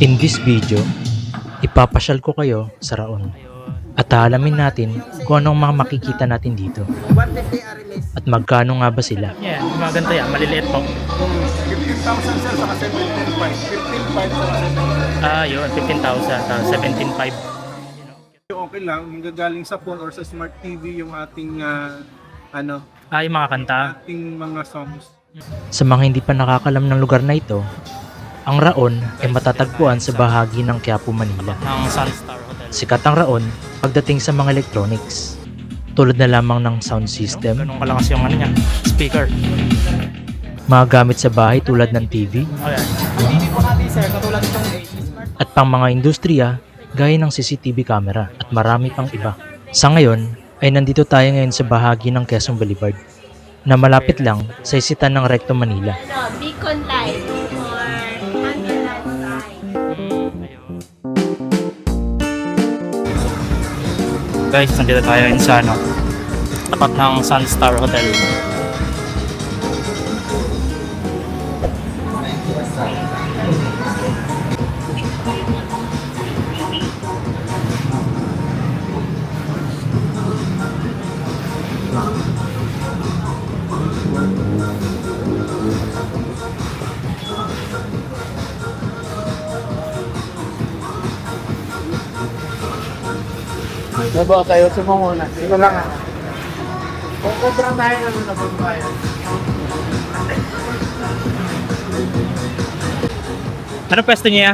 In this video, ipapasyal ko kayo sa Raon at aalamin natin kung anong mga makikita natin dito at magkano nga ba sila. Yan, yung mga ganito yan, maliliit po. 15,000 sir, saka 17,500. 15,500 saka 17,500. Ah, yun, 15,000, 17,500. Okay lang, magagaling sa phone or sa smart TV yung ating Yung mga kanta. ating mga songs. Sa mga hindi pa nakakalam ng lugar na ito, ang Raon ay matatagpuan sa bahagi ng Quiapo, Manila. Ng Sunstar Hotel. Sikat ang Raon pagdating sa mga electronics, tulad na lamang ng sound system, Ganun kalakas yung ano niya, speaker. mga gamit sa bahay tulad ng TV, Ayan. at pang mga industriya gaya ng CCTV camera at marami pang iba. Sa ngayon ay nandito tayo ngayon sa bahagi ng Quezon Boulevard na malapit lang sa isitan ng Recto, Manila. Beacon light or ambulance light. Guys, nandito tayo yun sa tapat ng Sunstar Hotel. Diba kayo sumunguna? Ito lang ah. Kung kubrang tayo naman na pagbayan. Ano pwesto niya?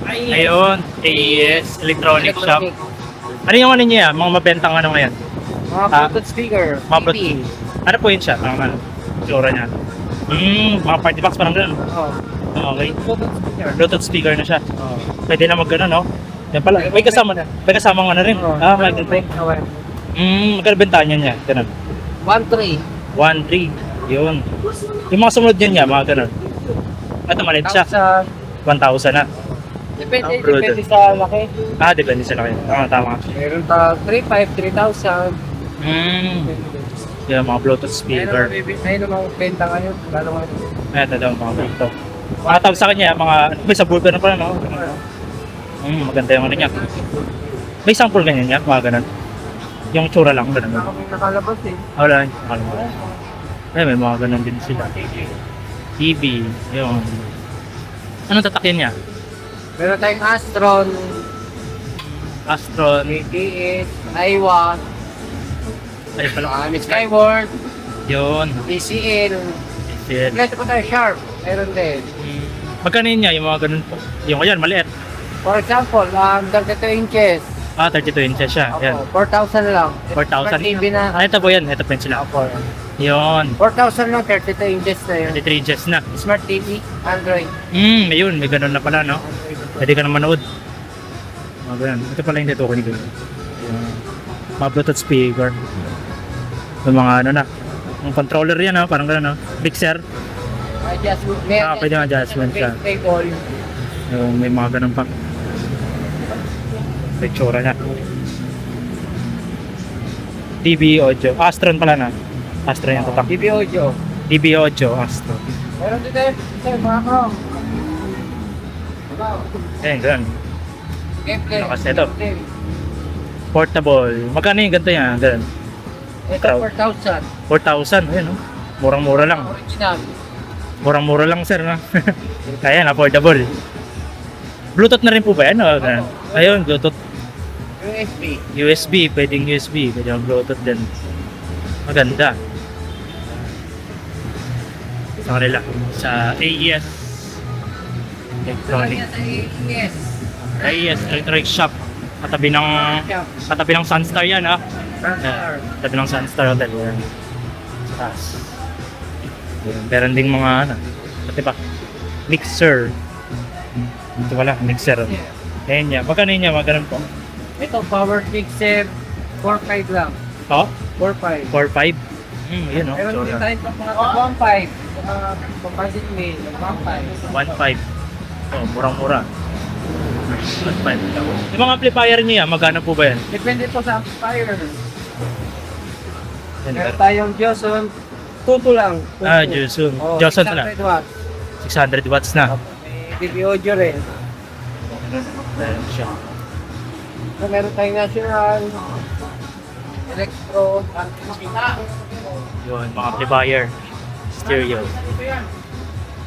Ayun, AES, Electronic Shop. Ano yung ano niya? Mga mabentang ano ngayon? Mga Bluetooth speaker. Mga Bluetooth. Ano po yun siya? Ano? Tsura niya. Mga party box parang gano'n. Oh. Okay. Bluetooth speaker. Bluetooth speaker na siya. Oh. Pwede na mag gano'n, no? Yan pala. May kasama na. May kasama nga na rin. Oh. May ganito. Magkano bentahan niya? Ganun. 1.3. 1.3. Yun. Yung mga sumunod niya, mga ganun. Ito maliit siya. 1,000 na. Depende, Bluetooth. depende sa laki. Depende sa laki. Tama. Meron ta 3.5, 3,000. Yung mga Bluetooth speaker. May namang benta ngayon. Gano'n nga. Ito daw, mga ganito. Mga tawag sa kanya, mga, may sa bulkan na pala, no? Maganda yung ano niya. May sample ganyan niya, mga ganun. Yung tsura lang, ganun. Wala kami nakalabas eh. Wala, may mga ganun din sila. TV, yung... Anong tatakyan niya? Meron tayong Astron, Astron, ATS, Aiwa, ay pala, Skyward, yun. ACL. Shit. Kompleto pa tayo, Sharp. Meron din. Magkano yun niya, yung mga ganun po? Yung ayan, maliit. For example, 32 inches. 32 inches siya. Ayan. Opo, 4,000 lang. 4,000. Smart TV na. Ito po yan. Ito po yun sila. Opo. Yun. 4,000 lang, 32 inches na yun. 33 inches na. Smart TV, Android. Ayun. May ganun na pala, no? Pwede ka na manood. Mga ganun. Ito pala yung dito ko nito. Mga Bluetooth speaker. Yung mga ano na. Yung controller yan, no? Parang ganun, no? Mixer. Adjustment. Pwede yung adjustment siya. Table. Yung may mga ganun pa. May tsura niya. TV audio. Astron pala na. Astron yung tatak. TV audio. TV audio. Astron. Meron din tayo, mga kong. Ayan, ganun. Gameplay. Lakas nito. Portable. Magkano yung ganito yan? Ganun. Ito, 4,000. 4,000. Ayun, no? Murang-mura lang. Original. Murang-mura lang, sir, no? Kaya, affordable. Bluetooth na rin po ba yan? O, ganun. Ayun, Bluetooth. USB. USB. Pwedeng USB. Pwede yung Bluetooth din. Maganda. Sa kanila. Sa AES. Electronic. Yes. AES Electronic Shop. Katabi ng Sunstar yan, ha? Katabi ng Sunstar Hotel. Yan. Taas. Meron ding mga, ano, pati pa, mixer. Ito wala, mixer. Ayan niya. Magkano yun niya? Magkano po? Ito, power mixer. 4.5 lang. Oh? 4.5. 4.5? Yun, no? Meron So, din tayo pang mga 1.5. Mga composite mail. 1.5. 1.5. Oh, murang-mura. 1.5. Yung mga amplifier niya, magkano po ba yan? Depende po sa amplifier. Yan, Meron tayong Johnson. Tuto lang. Tuto. Johnson. Oh, Johnson na. 600 watts. 600 watts na. May TV audio rin. Meron siya. Meron tayong national, electro, makita. Yun, mga amplifier, stereo.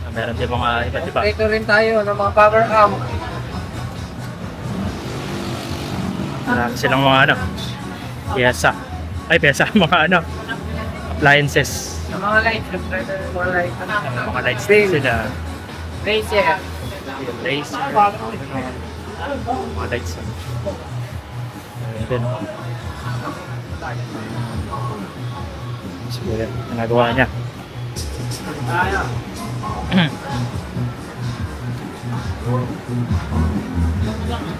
Meron din mga iba't iba. Ito rin tayo ng mga power amp. Marami silang mga ano, pyesa. Pyesa, mga ano, appliances. Ng mga lights, mga lights. Mga lights din sila. Racer. Laser. Mga lights. Ayun din. Siguro yan, ginagawa niya.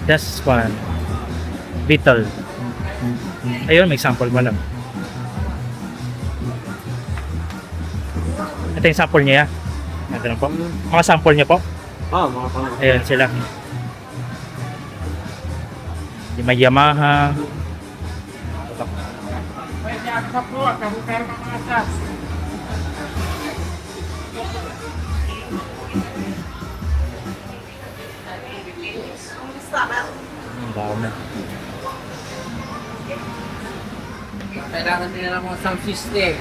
This one. Beetle. Ayun, may sample mo lang. Ito yung sample niya. Ito na po. Mga sample niya po. Mga pang. Ayun sila. Di may Yamaha. Pwede ako po, kabukay mga asas. Ang dami. Kailangan nila ng mga sound system.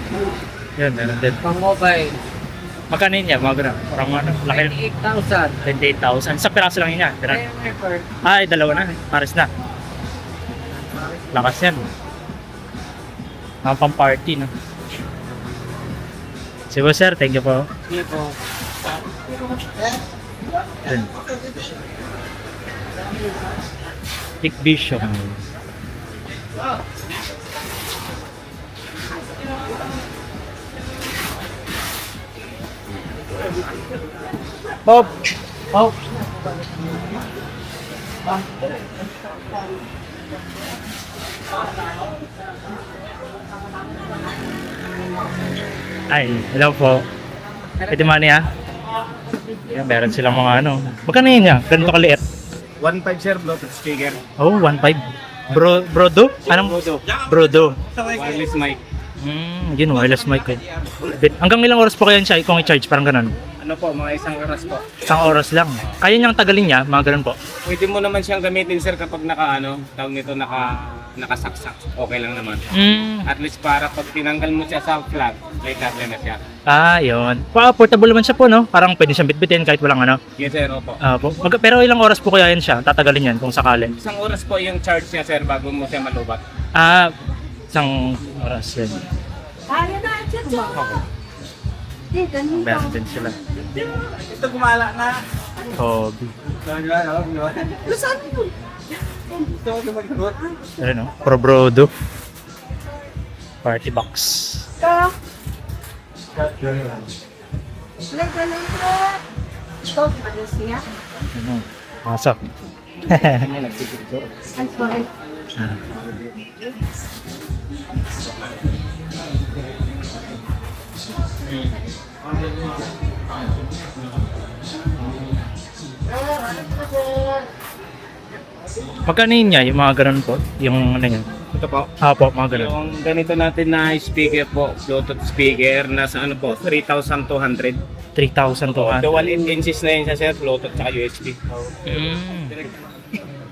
Yan, meron din. Pang mobile. Magkano yun yan? Mga ganun. Parang ano, laki. 28,000. 28,000. Sa piraso lang yun yan. Kaya record. Ay, dalawa na. Pares na. Lakas yan. Mga pang party, no? Sige sir, thank you po. Hindi po. Yun. Big Vision. Bob! Oh. Ay, hello po. Pwede money ha? Yan, meron silang mga ano. Magkano yun yan? Ganito kaliit? 1.5 sir, Bluetooth speaker. Oh, 1.5. Brodo? Anong? Brodo. Wireless mic. Yun, wireless mic. Hanggang ilang oras po kayo siya kung i-charge? Parang ganun. Ano po, mga isang oras po. Isang oras lang. Kaya niyang tagalin niya, mga ganun po. Pwede mo naman siyang gamitin sir kapag tawag nito nakasaksak. Okay lang naman. At least para pag tinanggal mo siya sa plug, may cable na siya. Yun. Portable naman siya po, no? Parang pwede siyang bitbitin kahit walang ano. Yes sir, opo. Pero ilang oras po kaya yan siya? Tatagalin yan kung sakali. Isang oras po yung charge niya sir bago mo siya malubat. Isang oras yan. Kaya na, Chacho! Meron din sila. Ito gumala na. Hobby. Saan yun? Ano? Pro Brodo. Party box. Ka? Galing ka. Ito, malis niya. Ano? Pasok. I'm sorry. Magkano yun niya? Yung mga ganun po? Yung ano yun? Ito po. Po, mga ganun. Yung ganito natin na speaker po, Bluetooth speaker, nasa ano po, 3,200. 3,000 to. Dual inches na yun siya sir, Bluetooth tsaka USB.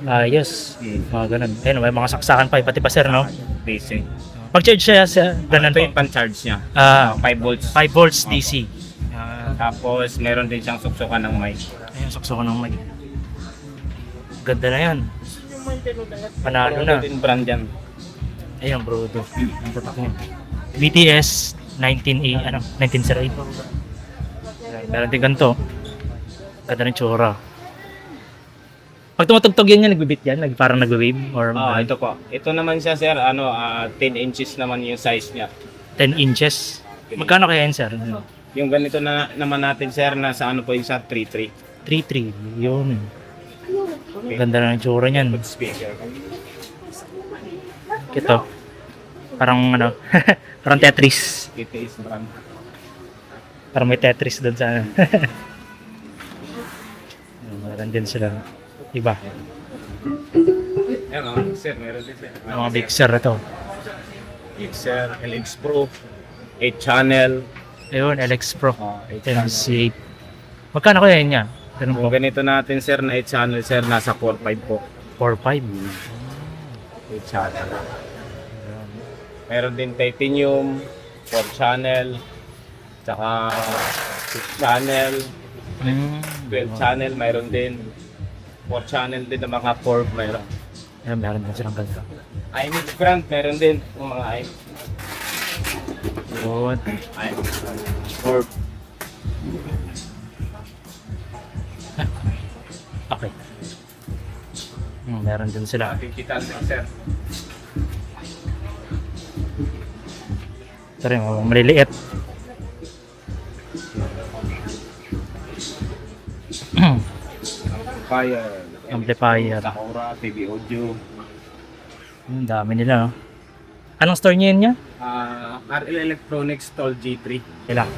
Ayos. Mga ganun. Ayun, may mga saksakan pa. Pati pa sir, no? Basic. Pag-charge siya sa ganun Ito po. yung pan-charge niya. 5 volts. 5 volts DC. Tapos meron din siyang suksukan ng mic. Ayun, sakso ko ng mic. Ganda na yan. Panalo na. Din brand yan. Ayun, Brodo. Ang tatak niya. BTS 1908. Meron din ganito. Ganda ng tsura. Pag tumutugtog yan, nagbibit yan? Parang nagwe-wave? Or Ito po. Ito naman siya sir, 10 inches naman yung size niya. 10 inches? Magkano kaya yan, sir? Yung ganito na naman natin sir, nasa ano po yung sa 3.3. 3.3. Yun. Ganda na ng tsura niyan. Good speaker. Ito. Parang ano, parang Tetris. Ito is brand. Parang may Tetris doon sa ano. Meron din sila. Iba. Yan sir, meron din sir. Mga mixer ito. Mixer, LX Pro, 8 channel. Ayun, LX Pro. 8 channel. MC8. Magkano kaya niya? Ganun po. Kung ganito natin sir na 8 channel sir, nasa 4.5 po. 4.5. 8 channel. Meron din titanium, 4 channel, tsaka 6 channel, 12 channel, mayroon din. 4 channel din na mga Corp, mayroon. Ayan, meron din silang ganito. IMX brand, meron din. Yung mga IMX Good. Corp. Okay. Meron din sila. Digital din sir. Ito rin, maliliit. Fire. Amplifier. Sakura, TV audio. Ang dami nila, no? Anong store niya yun niya? RL Electronics Tall G3. Kailan?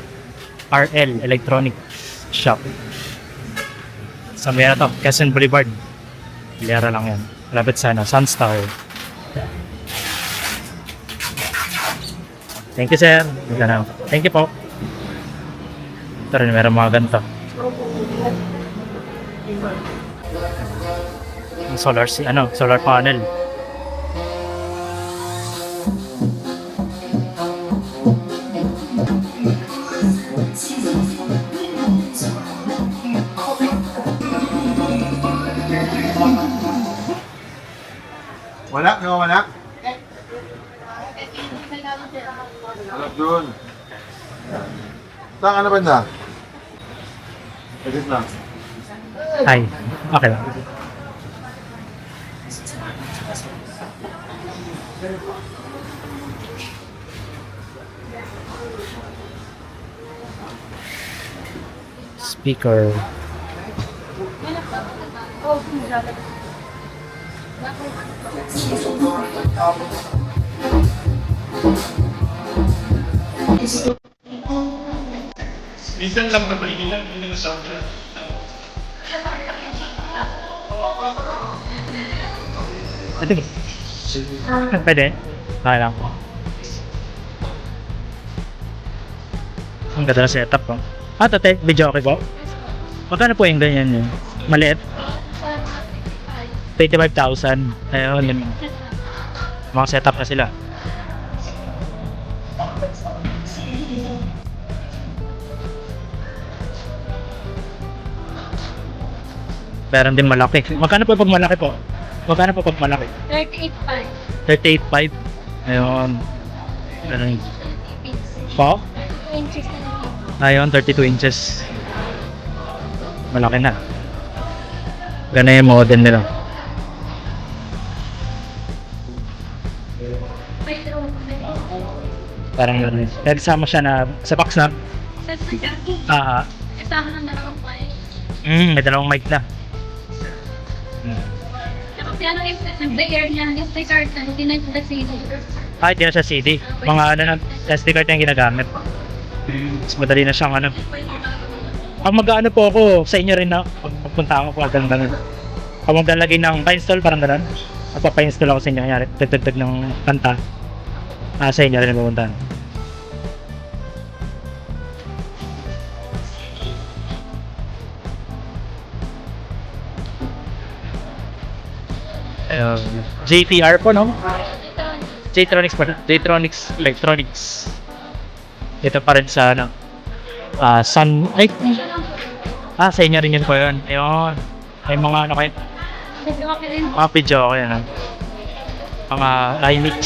RL Electronic Shop. Sa na to? Quezon Boulevard. Lera lang yan. Malapit sa Sunstar. Thank you, sir. Thank you po. Ito rin, meron mga ganito. Solar panel. Wala, wala. Wala doon. Saan ka na banda? Edit lang. Ay, okay lang. Speaker. Minsan lang naman ilan yung sound. Ito. Pwede? Okay lang. Ang ganda na setup ko. Tate, video okay po? Magkano po yung ganyan yun? Maliit? 25,000. Ayun, yun. Mga setup na sila. Meron din malaki. Magkano po pag malaki po? Magkano po pag malaki? 38.5. 38.5. Ayun. Ganun. Po? 2 inches na lang. Ayun, 32 inches. Malaki na. Ganun yung model nila. May drone. Parang ganun. Nagsama siya na sa box na. Set na dyan. Isahan ng dalawang mic. May dalawang mic na. Tapos yan ang nag-air niya. Yung may card na, hindi na yung CD. Kahit yan sa CD. Mga ano na, SD card na yung ginagamit. Mas madali na siyang ano. Pag mag-ano po ako, sa inyo rin na, pag magpunta ako po, ganun. Pag maglalagay ng pa-install, parang ganun. At pa-install ako sa inyo, kanyari, tagtagtag ng kanta. Sa inyo rin pupuntahan. JTR po, no? J-Tronics pa. J-Tronics Electronics. Ito pa rin sa ano. Sun. Ay. Sa inyo rin yun po yun. Ayun. May mga ano kayo. Mga video ako yan. Mga Linux.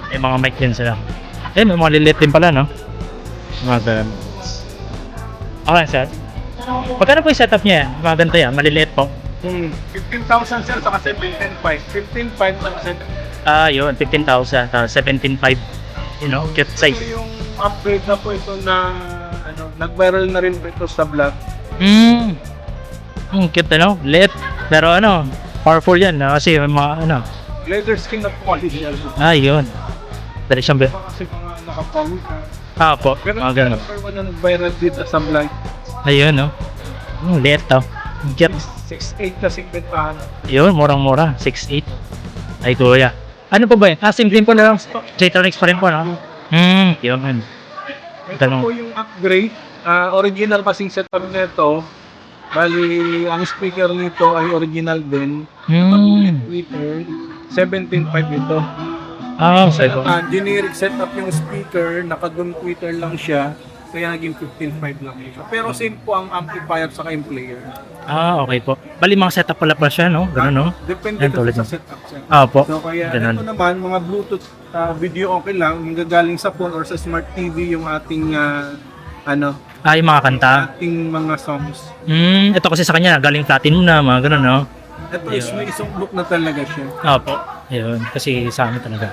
May mga mic din sila. May mga lilit din pala, no? Mga ganun. Okay, sir. Magkano po yung setup niya yan? Mga ganito yan, maliliit po. 15,000 sir, saka 17,500. 15,500. Yun, 15,000, 17,500. You know, cute size. Ito yung upgrade na po ito na nag-viral na rin po ito sa vlog. Cute ano, lit. Pero ano, powerful yan, no? Kasi yung mga ano. Leather skin na quality. Yun. Dali siyang Kasi mga nakapawid po, pero mga ganun. number 1 na nag-viral dito sa vlog. Ayun, no? Lit to. Cute. 6'8 na sigbentahan. Yun, murang-mura. 6'8. Ay, kuya. Ano po ba yun? Simple po na lang. J-Tronics pa rin po, no? Yun. Ito Ganun. po yung upgrade. Original kasing setup nito. Bali, ang speaker nito ay original din. Twitter, 17.5 ito. Okay po. Generic setup yung speaker, naka-doom tweeter lang siya. Kaya naging 15.5 lang siya. Pero same po ang amplifier sa yung player. Okay po. Bali, mga setup pala siya, no? Ganun, no? Depende Yan, tulad kasi sa nun. setup siya. Po. So kaya Ganun. ito naman, mga Bluetooth video okay lang. Yung gagaling sa phone or sa smart TV yung ating Yung mga kanta. ating mga songs. Ito kasi sa kanya, galing platinum na, mga ganun, no? Ito is may isang book na talaga siya. Po. Yun. Kasi sa amin talaga.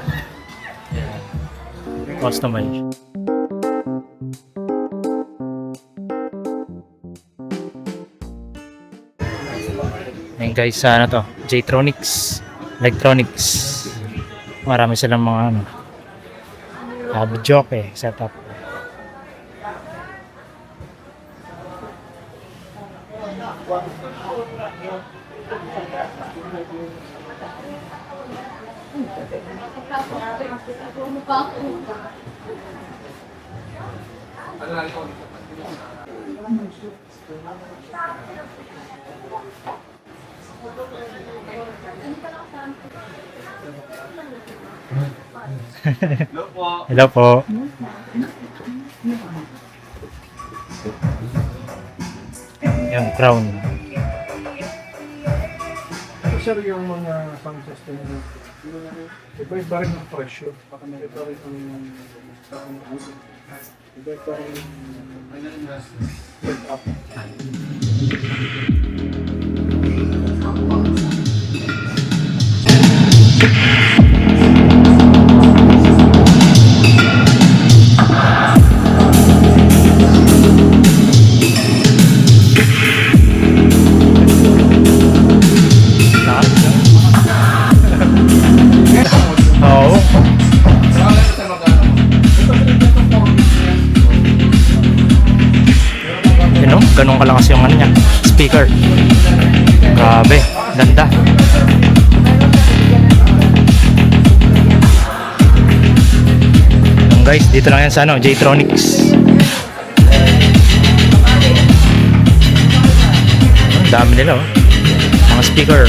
Customize. Ayun guys, ano to? J-Tronics. Electronics. Marami silang mga video setup. Hello po. Yung crown. Ito sir yung mga sound system nyo. Iba-iba rin ang presyo. Iba rin ang iba-iba rin ang setup. Oo. Yun know, ganun kalakas yung ano niya, speaker. Grabe, ganda. Yung guys, dito lang yan sa J-Tronics. Ang dami nila, oh. Mga speaker.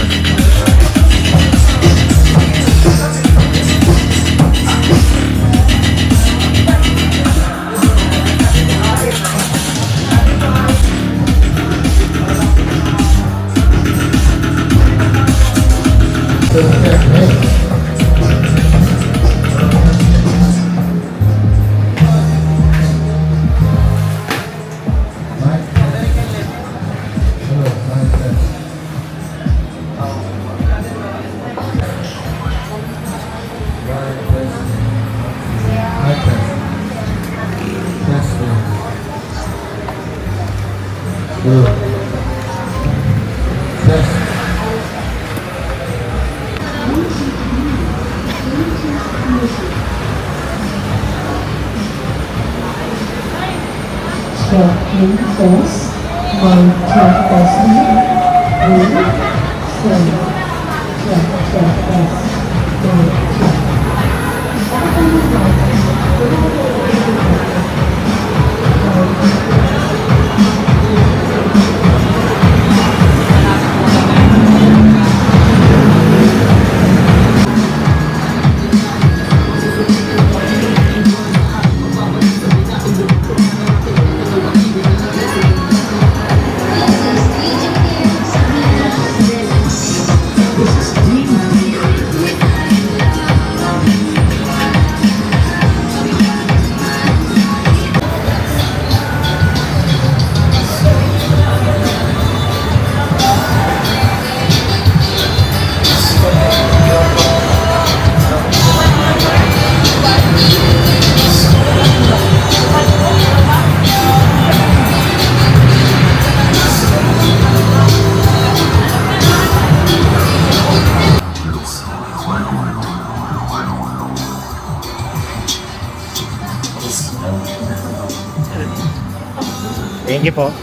Thank you po.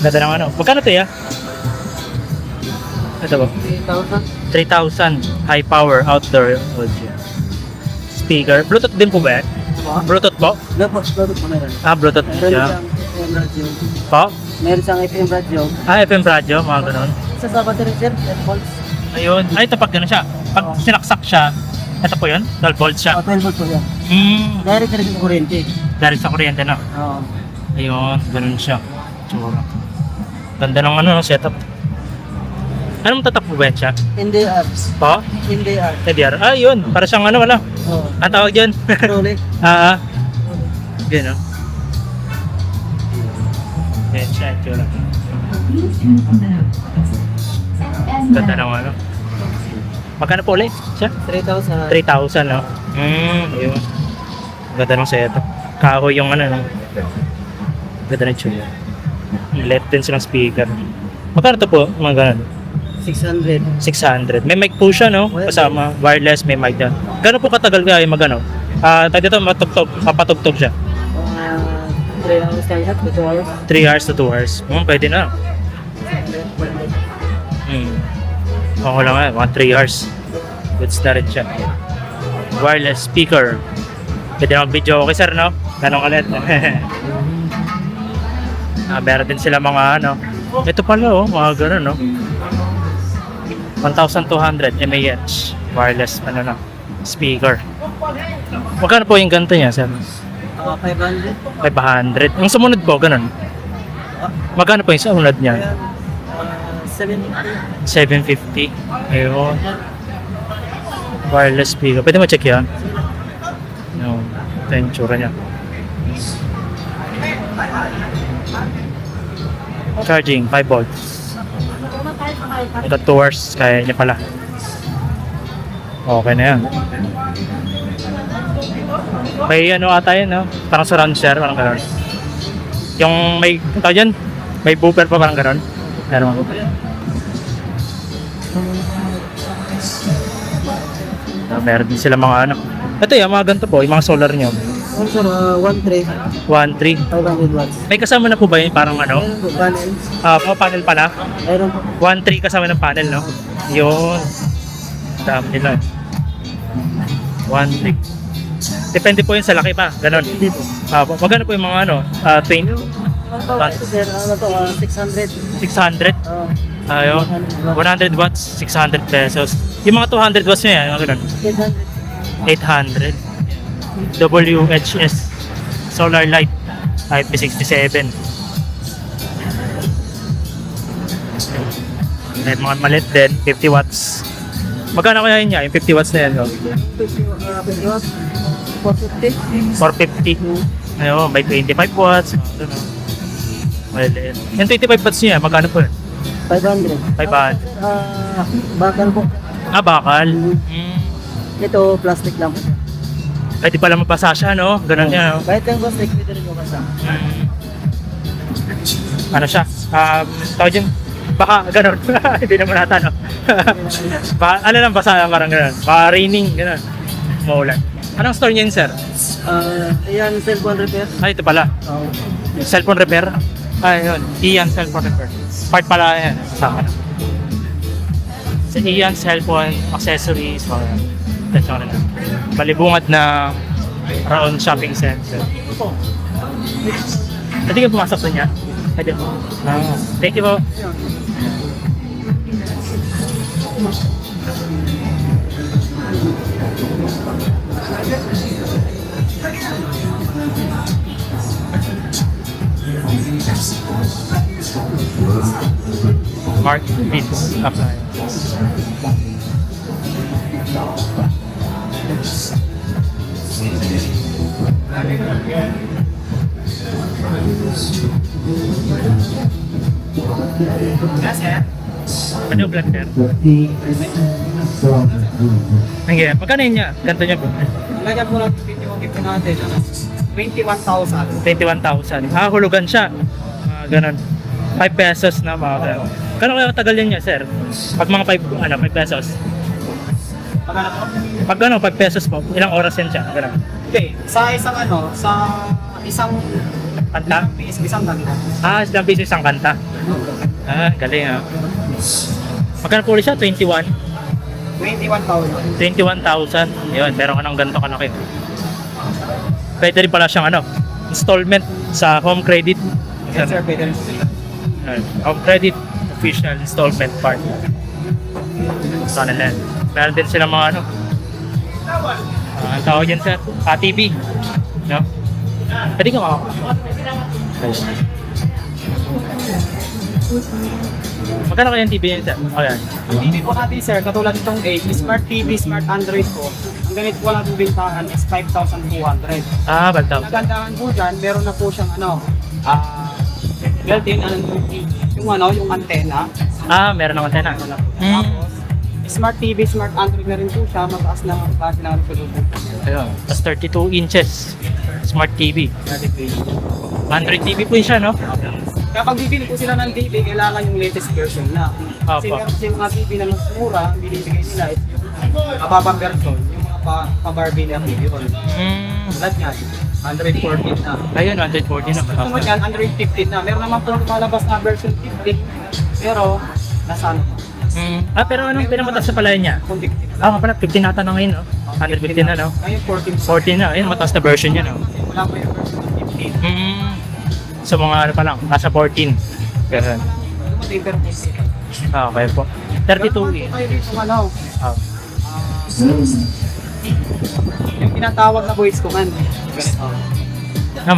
Ganda ng ano. Magkano to ya? Ito po. 3,000. High power outdoor audio. Speaker. Bluetooth din po ba yan? Bluetooth po? Bluetooth po meron. Ah, Bluetooth Meron siya. siyang FM radio. Po? Meron siyang FM radio. Ah, FM radio, mga ganun. Sa battery sir, 10 volts. Ayun. Ay, ito pag gano'n siya. Pag sinaksak siya, ito po yun? 12 volts siya. 12 volts po yan. Direct rin yung kuryente. Direct sa kuryente na. Oo. Ayun, ganun siya. Tsura. Ganda ng ano, setup. Anong tatak po ba yan siya? NDR. Po? NDR. TDR. Ah, yun. Para siyang ano, wala. Oo. Ang tawag dyan. Trolley. Yun, no? Yan siya, tsura. Ganda ng ano. Magkano po ulit siya? 3,000. 3,000, no? Ayun. Ganda ng setup. Kahoy yung ano, no? Ganda ng tsura. LED din silang speaker. Magkano to po? Mga ganun. 600. 600. May mic po siya, no? Kasama. Wireless, may mic din. Gano'n po katagal kaya mag-ano? Tayo dito, mapatugtog siya. 3 hours kaya, 2 hours. 3 hours to 2 hours. Pwede na. Okay lang mga 3 hours. Goods na rin siya. Wireless speaker. Pwede na mag-video okay, sir, no? Ganun ulit. Meron din sila mga ano. Ito pala, oh, mga gano'n, no? 1,200 mAh wireless ano na speaker. Magkano po yung ganito niya, sir? 500. 500. Yung sumunod po, ganun. Magkano po yung sumunod niya? 750. 750. Ayun. Wireless speaker. Pwede mo check yan? No. Ito yung tsura niya. Charging, 5 volts. Ito 2 hours, kaya niya pala. Okay na yan. May ano ata yun, no? Parang surround share, parang gano'n. Yung may, tawag dyan, may booper pa parang gano'n. Meron. Meron din sila mga ano. Ito yung mga ganito po, yung mga solar nyo. Also, 1.3. 1.3. 500 watts. May kasama na po ba yun? Parang ano? Meron po, panel. Panel pala. Meron po. 1.3 kasama ng panel, no? Yun. Dami nila. 1.3. Depende po yun sa laki pa. Ganon. Hindi po. Magkano po yung mga ano? 20? Sir, ano to, 600. 600? Oo. Ayun. 100 watts, 600 pesos. Yung mga 200 watts nyo yan, yung ganon. 800. 800. WHS Solar Light IP67. May mga malit din, 50 watts. Magkano kaya yun niya? Yung 50 watts na yan, no? 50 watts. 450. 450. Ayun, may 25 watts. Ano, no? Malit. Yung 25 watts niya, magkano po yun? 500. 500. Bakal po. Bakal. Ito, plastic lang. Pwede pala mapasa siya, no? Ganun niya, no? Kahit yung plastic, pwede rin mo basta. Ano siya? Tawag dyan, baka ganun. Hindi naman nata, no? Baka, ano lang, basa parang ganun. Baka raining, ganun. Maulan. Anong store niya yun, sir? Ayan, cellphone repair. Ay, ito pala. Cellphone repair? Ay, yun. Ian Cellphone Repair. Part pala yan. Sama na. Sa Ian Cellphone Accessories. Ito na. Balibungad na Raon Shopping Center. Pwede ka pumasok sa niya? Pwede po. Thank you po. Mark Beats Appliance. Ano yung black hair? Nangyay, magkano yun niya? Ganto niya po. Lagyan po natin 50 natin. 21,000. 21,000. Hulugan siya. Ganon. 5 pesos na mga ganun. Kano kaya tagal yan niya, sir? Pag mga 5 pesos. Pag 5 pesos po, ilang oras yan siya? Ganon. Okay, sa isang isang Kanta? isang kanta. Isang piso isang kanta. Galing Magkano po ulit siya? 21? 21,000. 21,000. Yun, meron ka ng ganito kalaki. pwede rin pala siyang installment sa home credit. Yes sir, pwede rin po sila. Home credit, official installment part. Sana lang. Meron din sila mga ang tawag yan sir, TV. No? Pwede ka magkano kaya yung TV yan sir? O yan. Ang TV po natin sir, katulad itong 8, Smart TV, Smart Android po. Ang ganito po natin bintahan is 5,200. Bagtaw. Nagandahan po dyan, meron na po siyang built-in yung antenna. Meron ng antena. Tapos, Smart TV, Smart Android na rin po siya, mataas na ang klase ng resolution. Ayun. Tapos 32 inches. Smart TV. Android TV po yun siya, no? Kapag bibili po sila ng TV, kailangan yung latest version na. Kasi Opo. meron kasi mga TV na mas mura, ang binibigay nila is yung mababang version, yung mga pa-Barbie na TV yun. Lahat yan, Android 14 na. Ayun, 140 na. Kung yan, Android 15 na. Meron naman po lumalabas na version 15, pero nasa ano? Pero anong pinamatas sa pala niya? Convicted. Nga pala, 15 nata na ngayon, no? 115 na, no? Ngayon 14. 14 na. Ayun, mataas na version niya, no? Wala pa yung version 15. So mga pa lang, nasa 14. Ganun. Dumating pero 15. Okay po. 32 eh. Kayo dito Ah. yung tinatawag na voice command. Ganito.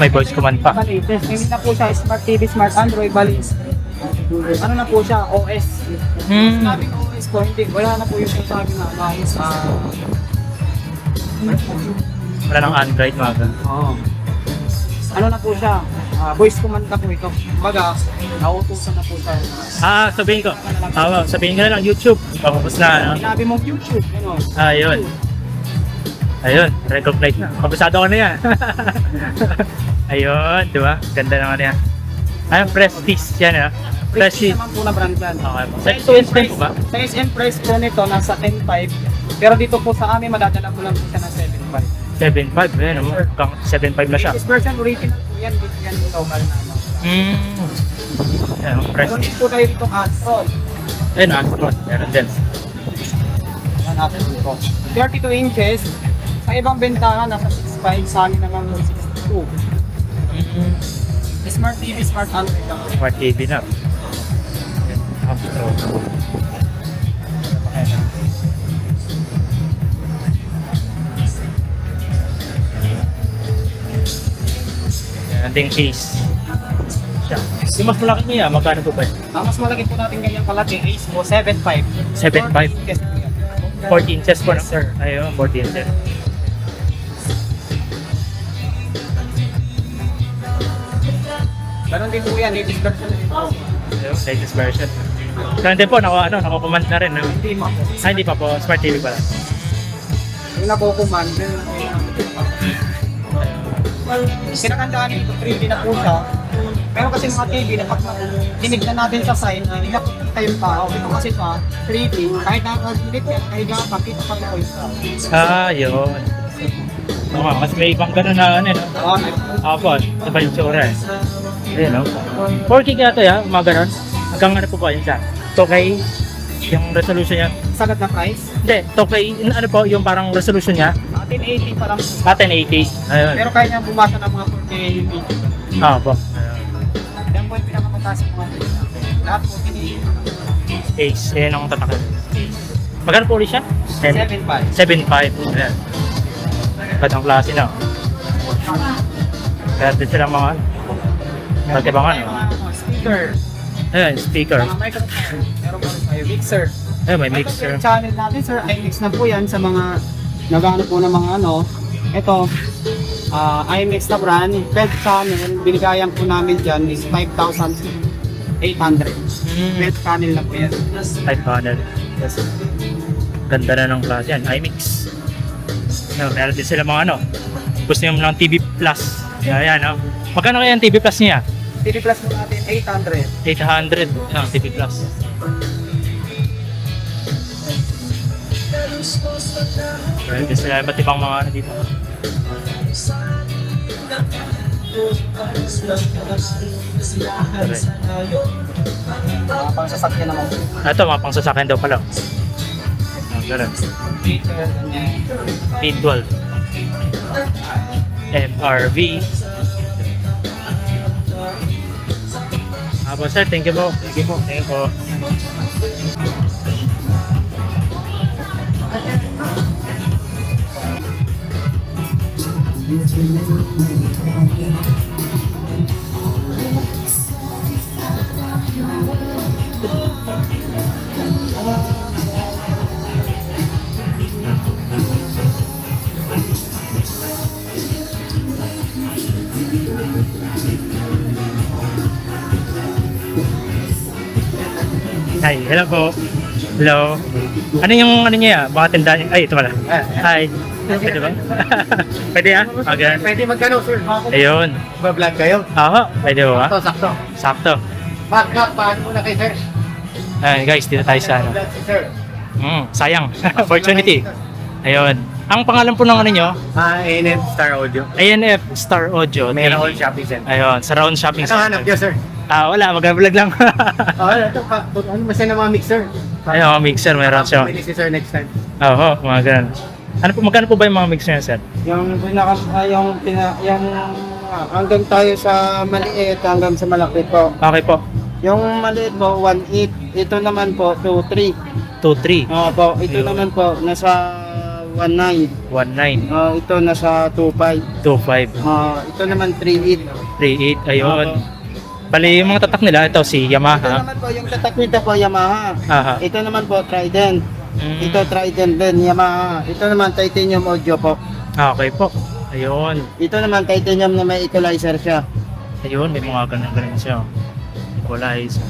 May voice command pa. Bali, hindi na po siya Smart TV, Smart Android, bali. Ano na po siya, OS. Sabi ko OS ko, hindi, wala na po yung sinasabi na mouse. Wala ng Android, mga ganun. Oo. Ano na po siya, voice command na po ito. Baga, nauutusan na po siya. Sabihin ko. Sabihin ko na lang, YouTube. Tapos na, Sinabi mong YouTube, gano'n. Ayun. Recognize na. Kabisado ko na yan. Ayun, di ba? Ganda naman yan. Prestige yan, Prestige Prestige. naman po na brand yan. Okay po. Sa SM po ba? Sa SM price po nito, nasa 10.5. Pero dito po sa amin, madadala po lang po siya ng 7.5. 7.5, ayun, hanggang 7.5 na siya. This version original po yan, dito yan yung local naman. Ayun, Meron Prestige. din po tayo dito Astron. Ayun, Astron. Meron din. Yan natin dito. 32 inches. Sa ibang bentahan, nasa 6.5. Sa amin naman 62. Smart TV, Smart Android lang. Smart TV na. Astron. Ayun. Yan ding case. Siya. Yung mas malaki niya, magkano po ba? Mas malaki po natin ganyan kalaki. Ace po, 7.5. 7.5. 14 inches po yan. 14 inches po, no? Sir. Ayun, 14 inches. Ganon din po yan, latest version na ito. Ayun, latest version. Ganun din po, nako-command na rin. No? Hindi mo. Hindi pa po, Smart TV pala. Yung nakukuman, kinakandaan nito 3D na po siya. Pero kasi mga TV na pag tinignan natin sa sign, nakikita yung tao. Ito kasi siya, 3D, kahit nakakagilid yan, kahit nakakakita pa yung tao. Yun. Mas may ibang ganun na ano, no? Apo, iba yung tsura eh. Ayun, no? 4K kaya ito, mga ganun. Hanggang ano po ba yun siya? 2K, yung resolution niya. Sagat na price. Hindi, 2K, ano po, yung parang resolution niya. 1080 pa lang. 1080. Ayun. Pero kaya niya bumasa ng mga 4K video. Apo. Yan po yung pinakamataas ng mga video. Lahat po 1080. Ace, yan ang tatak. Magkano po ulit siya? 7.5. 7.5. Ayan. Batang klase na. Kaya din sila mga magkabangan. Mga speaker. Ayun, speaker. Mga microphone. Meron po rin tayo mixer. Ayun, may mixer. Ito yung channel natin sir, iMix na po yan sa mga nagano po ng mga ano. Ito, iMix na brand, 12 channel, binigayan po namin dyan is 5,800. 12 channel na po yan. Type panel. Yes. Ganda na ng klase yan. iMix. Meron din sila mga gusto nyo ng TV Plus. Ayan, no? Magkano kaya yung TV Plus niya? TV Plus po natin, 800. 800. Ayan, TV Plus. Meron din sila iba't ibang mga dito. Pang sasakyan naman po. Ito, mga pang sasakyan daw pala. Ganun. Feature, ganyan. P12. MRV. Apo sir, thank you po. Thank you po. Thank you po. Hi, hello po. Hello. Ano yung ano niya? Baka tindahan. Ay, ito pala. Hi. Pwede ba? Pwede ah? Okay. Pwede magkano, sir? Ayun. Ba-vlog kayo? Oo, pwede ba? Sakto, sakto. Sakto. Paano muna kay sir? Ayun guys, dito tayo sa ano. Vlog si sir. Sayang. Opportunity. Ayun. Ang pangalan po ng ano nyo? ANF Star Audio. ANF Star Audio. May Raon Shopping Center. Ayun, sa Round Shopping Ano hanap niyo, sir? Wala, mag-vlog lang. Ito pa. Ano ba siya ng mga mixer? Ayun, mga mixer, meron siya. Pwede si sir next time. Oo, mga ganun. Ano po, magkano po ba yung mga mixer niya, sir? Yung yung hanggang tayo sa maliit hanggang sa malaki po. Okay po. Yung maliit po 1.8, ito naman po 2.3. 2.3, Po, ito Ayun. naman po nasa 1.9. 1.9, Ito nasa 2.5. 2.5, Ito naman 3.8. 3.8, ayun. Bali, yung mga tatak nila, ito si Ito Yamaha. naman po yung tatak nito po Yamaha. Aha. Ito naman po Trident. Mm. Ito Trident din Yamaha. Ito naman titanium audio po. Okay po. Ayun. Ito naman titanium na may equalizer siya. Ayun, may mga ganun siya. Equalize.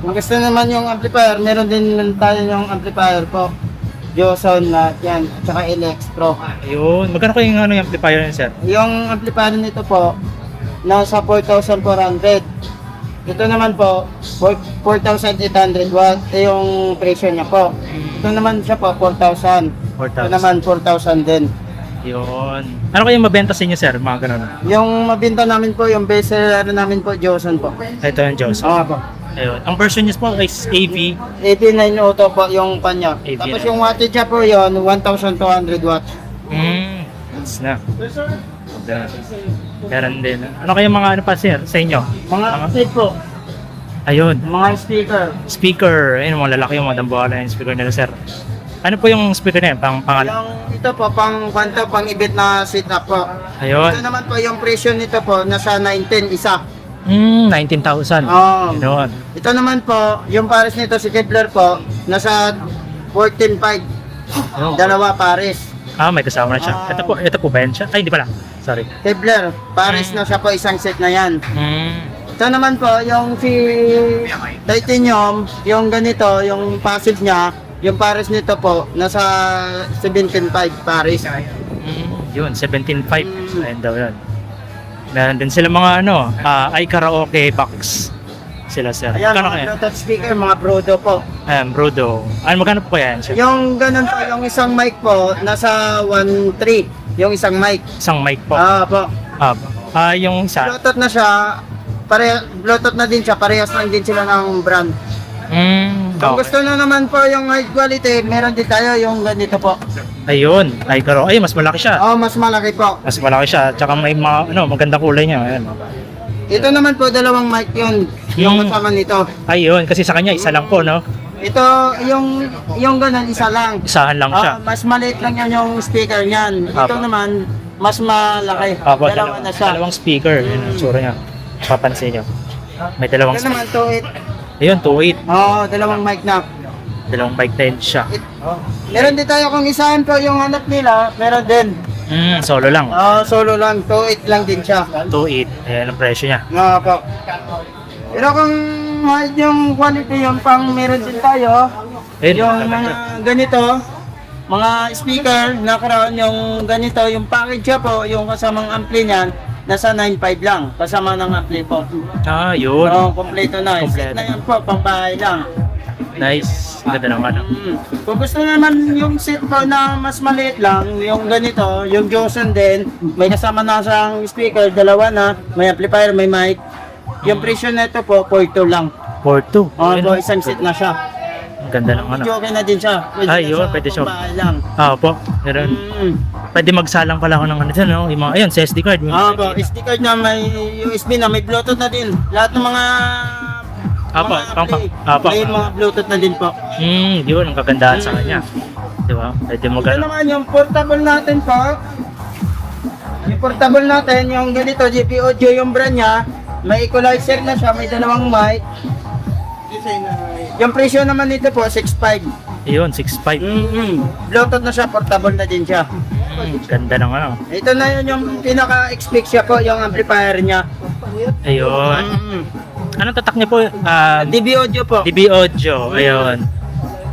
Kung gusto naman yung amplifier, meron din tayo yung amplifier po. Joson na yan, at saka LX Pro. Ayun. Magkano kayo yung ano, yung amplifier niya, sir? Yung amplifier nito po, nasa 4,400. Ito naman po, 4,800 watt yung presyo niya po. Ito naman siya po, 4,000. Ito 4,000. naman 4,000 din. Ayun. Ano kayong mabenta sa inyo, sir? Mga ganun. Yung mabinta namin po, yung best seller namin po, Joson po. Ito yung Diyos. Oo po. Ayun. Ang version niya po is AV. 89 auto po yung kanya. 89. Tapos yung wattage niya po yun, 1,200 watts. That's na. Meron din. Ano kayong mga ano pa, sir, sa inyo? Mga update po, Ayun. mga speaker. Speaker. Ayun, mga lalaki yung mga dambuhala yung speaker nila, sir. Ano po yung speaker niya? Pangalan? Yung ito po, pang kwento, pang ibit na setup po. Ayun. Ito naman po, yung presyo nito po, nasa 19 isa. 19,000. Oo. Ayun. Ito naman po, yung pares nito si Kepler po, nasa 14.5. Ayun. Dalawa pares. May kasama na siya. Ito po ba yan siya? Ay, hindi pala. Sorry. Kepler, pares na siya po, isang set na yan. Ito naman po, yung si Titanium, yung ganito, yung passive niya, yung pares nito po, nasa 17.5 pares. Yun, 17.5. Ayun daw yun. Meron din sila mga ano, iKaraoke box. Sila, sir. Ayan, Magkano mga kaya? Bluetooth speaker, mga Brodo po. Brodo. Magkano po kaya yan, sir? Yung ganun po, yung isang mic po, nasa 1.3. Yung isang mic. Isang mic po. Po. Yung isa. Bluetooth na siya, Bluetooth na din siya, parehas lang din sila ng brand. Kung Okay. gusto nyo naman po yung high quality, meron din tayo yung ganito po. Ayun, iKaraoke. Ay, mas malaki siya. Mas malaki po. Mas malaki siya. Tsaka may mga, magandang kulay niya. Ayun. Ito naman po, dalawang mic yun. Yung kasama nito. Ayun, kasi sa kanya, isa lang po, no? Ito, yung ganun, isa lang. Isahan lang siya. Mas maliit lang yan yung speaker niyan. Ito Apo. naman, mas malaki. Apo, Dalawa na siya. dalawang speaker. Yun ang tsura niya. Papansin niyo. May dalawang Ito naman, 2.8. Ayun, 2.8. Dalawang mic na. Dalawang bike tent siya. Meron din tayo kung isahan po yung hanap nila, meron din. Solo lang. Solo lang, 2.8 lang din siya. 2.8. Ayan ang presyo niya. Po. Pero kung mahal yung quality, yung pang meron din tayo, Ayun, yung maganda mga siya. ganito, mga speaker, nakaroon yung ganito, yung package siya po, yung kasamang ampli niyan, nasa 9.5 lang, kasama ng ampli po. Yun. Kompleto na. Set Kompleto. na yan po, pang bahay lang. Nice. Ganda naman. Kung gusto naman yung set po na mas maliit lang, yung ganito, yung Joson din, may kasama na siyang speaker, dalawa na, may amplifier, may mic. Yung presyo nito po, 4.2 lang. 4.2. Po, isang set na siya. Ganda ng ano. Okay na din siya. Ay, yun, pwede siya. Pambahay lang. Opo, meron. Mm. Pwede magsalang pala ako ng ano dyan, no? Yung mga, ayun, sa SD card. Opo, SD card na may USB na, may Bluetooth na din. Lahat ng mga Opo, mga pang- play, opo. may mga Bluetooth na din po. Yun, ang kagandahan sa kanya. Di ba? Pwede mo Ito gano'n. naman yung portable natin po. Yung portable natin, yung ganito, JP Audio yung brand niya. May equalizer na siya, may dalawang mic. Yung presyo naman nito po, 6.5. Yun, 6.5. Bluetooth na siya, portable na din siya. Ganda ng ano. Ito na yun yung pinaka-expect siya po, yung amplifier niya. Ayun. Anong tatak niya po? DB Audio po. DB Audio. Ayun.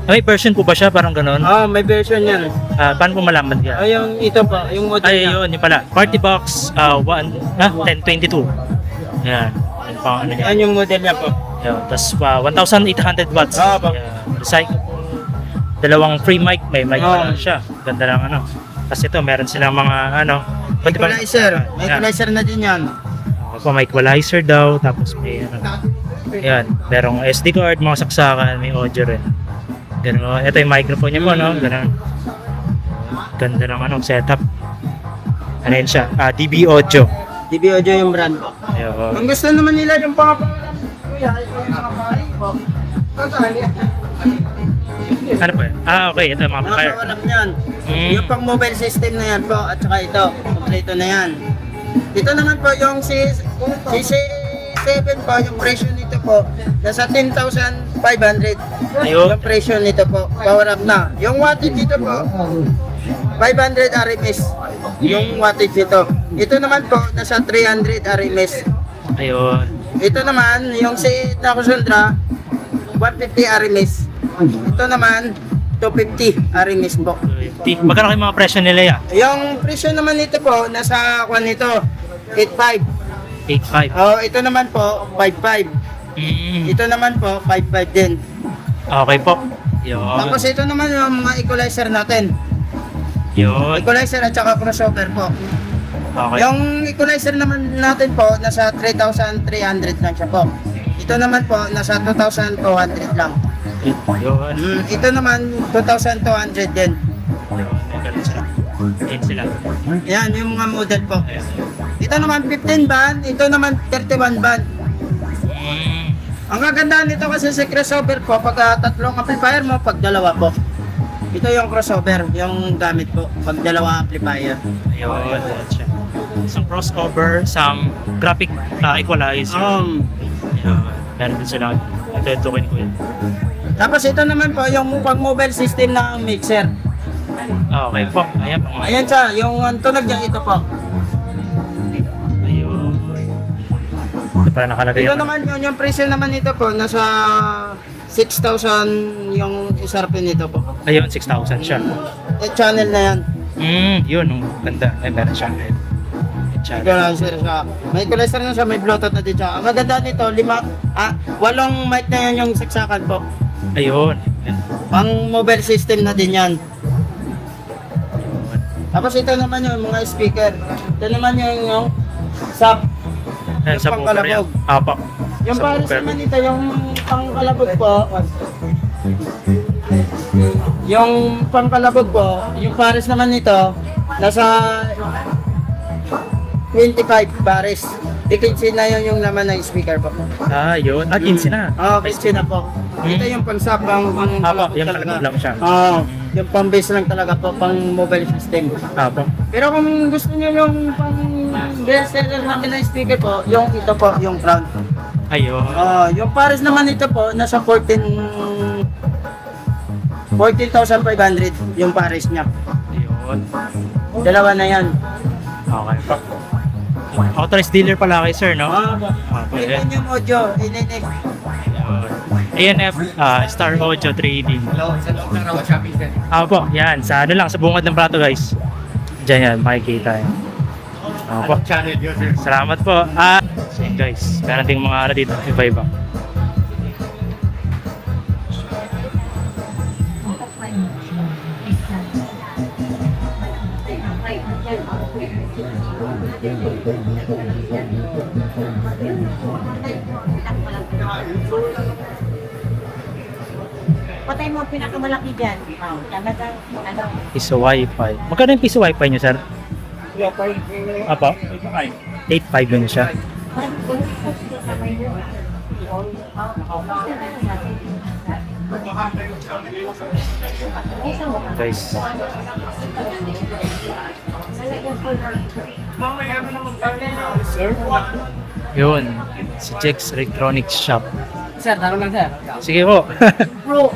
May version po ba siya? Parang gano'n? May version yan. Paano po malaman yan? Yung ito po, yung model Ay, niya. yun. Yung pala. Party Box 1022. Yan. Yan pa ano niya. Yan yung model niya po. Yan. Tapos 1,800 watts. Opo. Yan. Recycle. Dalawang free mic. May mic pa Oo. siya. Ganda lang ano. Tapos ito, meron silang mga ano. Pwede ba- Equalizer. May Yan. equalizer na din yan. Opo, may equalizer daw. Tapos may ano. Yan. Merong SD card, mga saksakan. May audio rin. Ganun. Ito yung microphone niya po, no? Ganun. Ganda ng ano, setup. Ano yun siya? DB Audio. DB Audio yung brand po. Ayun. Kung gusto naman nila yung pang Ano po yun? Okay. Ito yung mga amplifier. Nakawarap niyan. Yung pang mobile system na yan po at saka ito, kompleto na yan. Ito naman po yung CC7 po, yung presyo nito po, nasa 10,500. Ayun. Yung presyo nito po, power up na. Yung wattage dito po, 500 RMS. Yung wattage dito. Ito naman po, nasa 300 RMS. Ayun. Ito naman, yung si Nakosundra, 150 RMS. Ito naman, 250 RMS po. Magkano kayo mga presyo nila yan? Yung presyo naman nito po, nasa kwan nito, 8.5. 8.5. Oh, ito naman po, 5.5. Ito naman po, 5.5 din. Okay po. Yun. Tapos ito naman yung mga equalizer natin. Yun. Equalizer at saka crossover po. Okay. Yung equalizer naman natin po, nasa 3,300 lang siya po. Ito naman po, nasa 2,200 lang. Yun. Ito naman, 2,200 din. Ganun sila. Yun sila. Yan, yung mga model po. Ito naman 15 band, ito naman 31 band. Ang kagandahan nito kasi sa crossover po, pag tatlong amplifier mo, pag dalawa po. Ito yung crossover, yung gamit po, pag dalawa amplifier. Ayun. Some crossover, some graphic equalizer. Ayun. Meron din sila. Ito yung tukin ko yun. Tapos ito naman po, yung pag mobile system ng mixer. Okay po. Ayan po. Ayan siya, yung tunog niya ito po. Ayun. Ito pala nakalagay Ito yung naman yung presyo naman nito po, nasa 6,000 yung isarpin nito po. Ayun, 6,000 siya. Channel na yan. Yun. Ganda. Ay, meron siya. Equalizer siya. May equalizer na siya, may Bluetooth na din siya. Ang maganda nito, 8 mic na yan yung saksakan po. Ayun. Pang mobile system na din yan. Tapos ito naman yung mga speaker. Ito naman yung sub. Ayan, sa booker yan. pangkalabog. Apo. Yung Sa pares booker. naman ito, yung pangkalabog po. Yung pangkalabog po, yung pares naman nito, nasa 25 pares. Di-15 na yung laman ng speaker po. Yun. 15 na. Oo, 15 na po. Ito yung pang-sub, Apo, pang-kalabog yung talaga. kalabog lang siya. Oo, yung pang-base lang talaga po, pang-mobile system. Apo. Pero kung gusto niyo yung pang-best seller natin na speaker po, yung ito po, yung crown. Ayun. Yung pares naman ito po, nasa 14,500 yung pares niya. Ayun. Dalawa na yan. Okay po. Authorized dealer pala kay sir, no? Okay. Ito yung audio, ininik. ANF, Star Audio Trading. Opo, yan. Sa ano lang, sa bungad ng plato guys. Diyan yan, makikita yan. Opo. Salamat po. Guys, meron ding mga ano dito, iba-iba. Patay mo ang pinakamalaki dyan. Talagang, ano, Piso Wi-Fi. Magkano yung piso Wi-Fi nyo, sir? Apa? 8.5 yun siya. Guys. Yun. Si Jake's Electronics Shop. Sir, tanong lang sir. Sige po. Bro,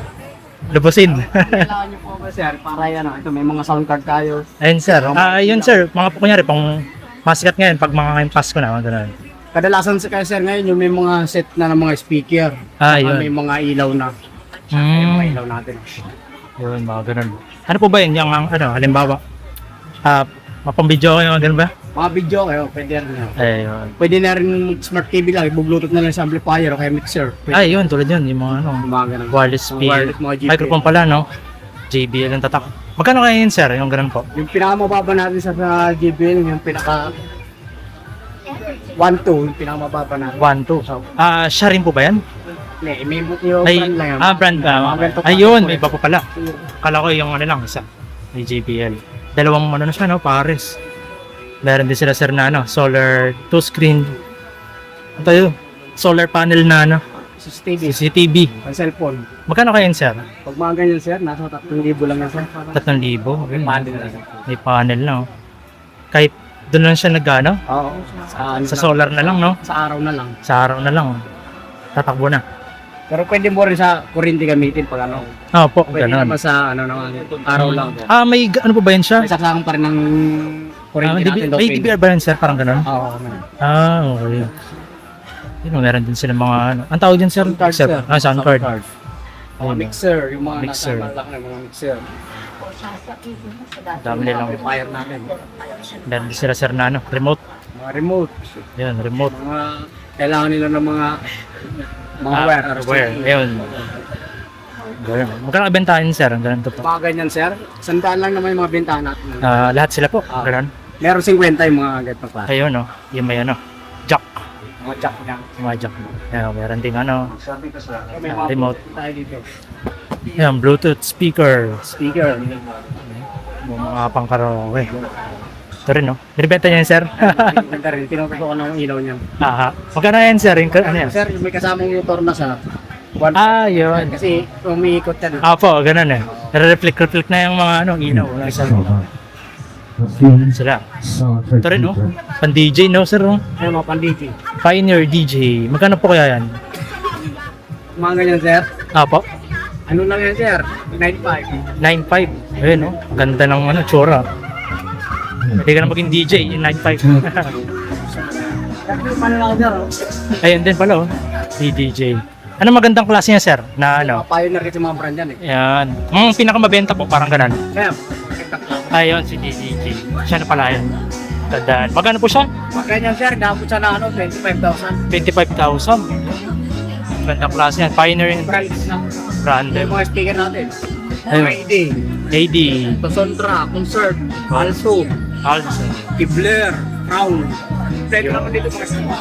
Lubusin. kailangan niyo po ba sir? Para yan, ito may mga sound card tayo. Ayun sir. Yun sir. Mga kunyari pang masikat ngayon pag mga ngayong Pasko na. Mga ganun. Kadalasan sa kaya sir ngayon yung may mga set na ng mga speaker. Yun. May mga ilaw na. Yung mga ilaw natin. Yun, mga ganun. Ano po ba yun? Yung halimbawa, mapang-video kayo, mga ganun ba? Mga video kayo, pwede rin. Ayun. Pwede na rin smart TV lang, i-bluetooth na lang sa amplifier o kaya mixer. Pwede. Yun, tulad yun. Yung mga Mga ganun. wireless Mga speaker. wireless, mga JBL. Microphone pala, no? JBL ang tatak. Magkano kaya yun, sir? Yung ganun po? Yung pinakamababa natin sa JBL, yung pinaka 1.2, yung pinakamababa natin. 1, 2. Siya rin po ba yan? May yung brand lang yan. Brand ba? Mga ganito pa. Ayun, may iba po pala. Kala ko yung ano lang, isa. May JBL. Dalawang ano na siya, no? Pares. Meron din sila, sir, na solar 2-screen. Ano tayo? Solar panel na CCTV, CCTV. ang cellphone. Magkano kaya yun, sir? Pag mga ganyan sir, nasa 3,000 lang yan sir. 3,000. Okay. Panel lang. May panel na, oh. Kahit doon lang siya nag-ano? Oo. Sa solar na lang, no? Sa araw na lang. Sa araw na lang. Tatakbo na. Pero pwede mo rin sa kuryente gamitin pag ano. Po, Pwede ganun. naman sa ano naman, araw lang. May ano po ba yun siya? May saksakan pa rin ng kuryente natin. May DVR ba yun, sir? Parang ganun? Oo. Okay. Yun, meron din sila mga ano. Ang tawag din, sir? Sound card, sir. Sound card. Mga mixer, yung mga Mixer. nasa malaki na mga mixer. Dami nilang Amplifier natin. meron din sila, sir, na remote. Mga remote. Yun, remote. Mga kailangan nila ng mga wire. Wire. Ayun. Ganun. Magkano bentahin, sir? Ang ganun to po. Mga ganyan sir. Sandaan lang naman yung mga bentahan natin. Lahat sila po. Ganun. Meron 50 yung mga ganitong klase. Ayun, no? Yung may jack. Mga jack niya. Yung mga jack. Ayun, meron ding May mga remote. tayo dito. Yan, Bluetooth speaker. Speaker. Mga pang-karaoke. Ito rin, no? Binibenta niya yan, sir? Ganda rin. Tinututo ko ng ilaw niya. Magkano yan, sir? Ano yan? Sir, may kasamang motor na sa Yun. kasi umiikot yan. Po, ganun eh. Reflect na yung mga ilaw. Nasa sila. Ito rin, no? Pan-DJ, no, sir? No? Ayun, mga panditi. Pioneer DJ. Magkano po kaya yan? Mga ganyan sir. Po? Ano lang yan sir? 95. 9.5. Ayun, no? Ganda ng tsura. Hindi ka na maging DJ, yung 9.5. Paano lang ako sir? Ayun din pala, oh. Si DJ. Ano magandang klase niya, sir? Na ano? Mga pioneer kasi mga brand yan eh. Yan. Pinakamabenta po, parang ganun. Kaya, Ayun, si DJ. Siya na pala yun. Tandaan. Magkano po siya? mga ganyan sir, dapat siya na 25,000. 25,000. Magandang klase yan. Pioneer Brand na. brand. Yung mga speaker natin. Ayun. AD, AD. Sontra, Concert, Also, Also. Kibler, Crown. Pwede naman dito mga speaker.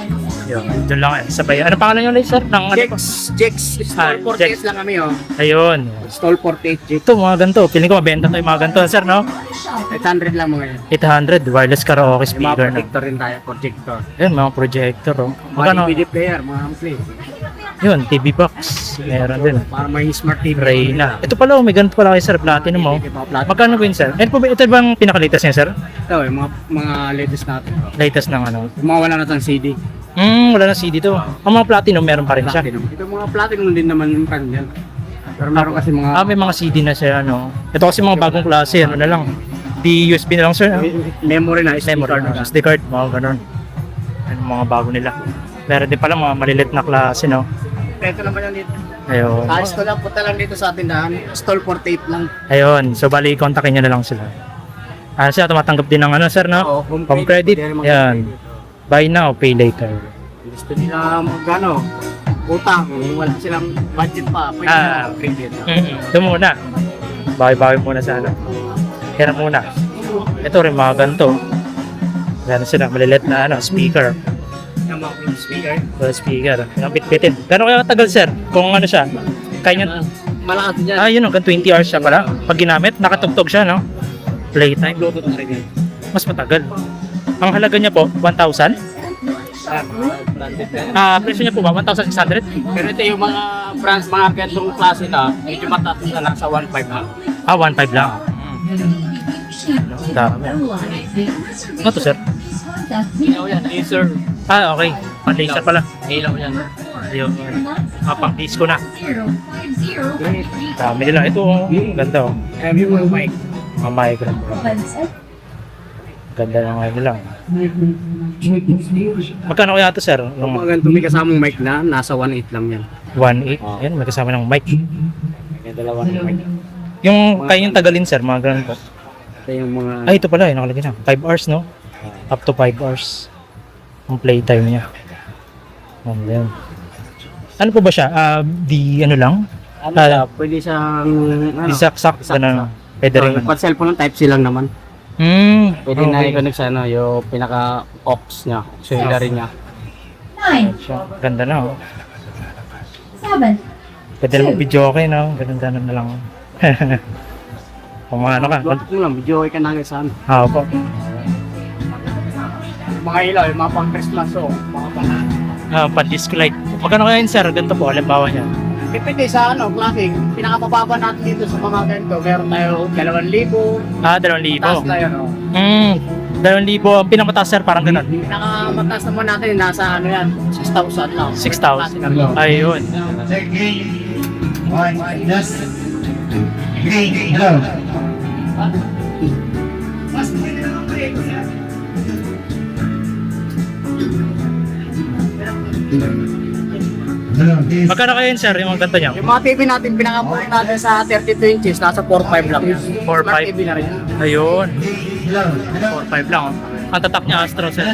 Yun. Doon lang. Sabay. Ano pangalan nyo ulit, sir? Ng ano po? Jex, Stall 48 lang kami oh. Ayun. Stall 48 Jex. Ito, mga ganito. Feeling ko mabenta to yung mga ganito, sir, no? 800 lang mga yun. 800. Wireless karaoke May mga speaker na. projector rin tayo, projector. Ayun, mga projector, oh. Mga Magkano? DVD player, mga ampli. Yun, TV box. Meron din. Para may smart TV. Reyna. Ito pala, may ganito pala kayo, sir. Platinum, oh. Magkano po yun, sir? Ito bang pinaka-latest niya, sir? Ito, yung mga latest natin. Latest ng ano? Yung mga wala na tayong CD. Wala na CD to. Ang mga platinum, meron pa rin siya. Platinum. Ito mga platinum din naman yung brand yan. Pero meron kasi mga... May mga CD na siya, ano. Ito kasi mga bagong klase, ano na lang. Di USB na lang, sir. No? memory na, SD Memory card na. na. SD card, mga ganun. Ano, mga bago nila. Meron din pala mga malilit na klase, no? Ito naman yan dito. Ayun. Ayos ko lang, punta lang dito sa tindahan. Stall 48 lang. Ayun. So, bali, kontakin nyo na lang sila. Siya, tumatanggap din ng ano, sir, no? Oo, Home credit. Yan. Buy now, pay later. Gusto nila magano, utang, wala silang budget pa, pwede na credit. Ito muna. Bawi-bawi muna sa ano. Kaya muna. Ito rin mga ganito. Meron sila malilit na ano, speaker. Yung mga speaker. Speaker. Yung bit-bitin. Gano'n kaya tagal, sir? Kung ano siya? Kaya nyo, malakas dyan. Ah, yun, hanggang 20 hours siya pala. Pag ginamit, nakatugtog siya, no? Playtime. Bluetooth na rin yan. Mas matagal. Ang halaga niya po, 1,000. Presyo niya po ba? 1,600? Pero ito yung mga brands, mga ganitong klase na, medyo mataas na nasa 1.5 na. Ah, 1,500 lang. Dami. Ano to, sir? Ilaw yan, laser. Ah, okay. Pan-laser pala. Ilaw yan. Ayun. Pang disco na. Dami nila. Ito, oh. Ganda, oh. Yung mic. Mga migrant. Ganda na ngayon nila. Magkano kaya ito, sir? Kung Yung mga ganito may kasamang mic na, nasa 1.8 lang yan. 1.8? Yan, may kasama ng mic. May dalawang mic. Yung kaya yung tagalin, sir, mga ganun po. Ito yung mga... Ay, ito pala, nakalagay na. 5 hours, no? Up to 5 hours. Ang playtime niya. Yan. Ano po ba siya? Di ano lang? Ano siya, pwede siyang... Di saksak. Ano, pwede rin. Pag cellphone ng Type-C lang naman. Pwede na i-connect sa ano, yung pinaka-aux niya, auxiliary niya. 9, Siya. Ganda na, oh. 7, Pwede na mag-video okay, no? Ganda na lang. Kung ano ka. Bluetooth mo lang, video okay ka na sa ano. Opo. Mga ilaw, yung mga pang-Christmas, so, mga pang... Pan-disco light. Magkano kaya yun, sir? Ganito po, halimbawa niya. Depende sa ano, classic. Pinakamababa natin dito sa mga ganito, meron tayo 2,000. Ah, Taas 2,000. tayo, no? 2,000. Ang pinakamataas, sir, parang ganun. Pinakamataas naman natin, nasa ano yan, 6,000 lang. 6,000. Ayun. Magkano kaya yun, sir, yung mga ganito niya? Yung mga TV natin, pinakamuli natin sa 32 inches, nasa 4.5 lang. 4.5. Smart TV na rin. Ayun. 4.5 lang. Oh. Ang tatak niya, Astro, sir.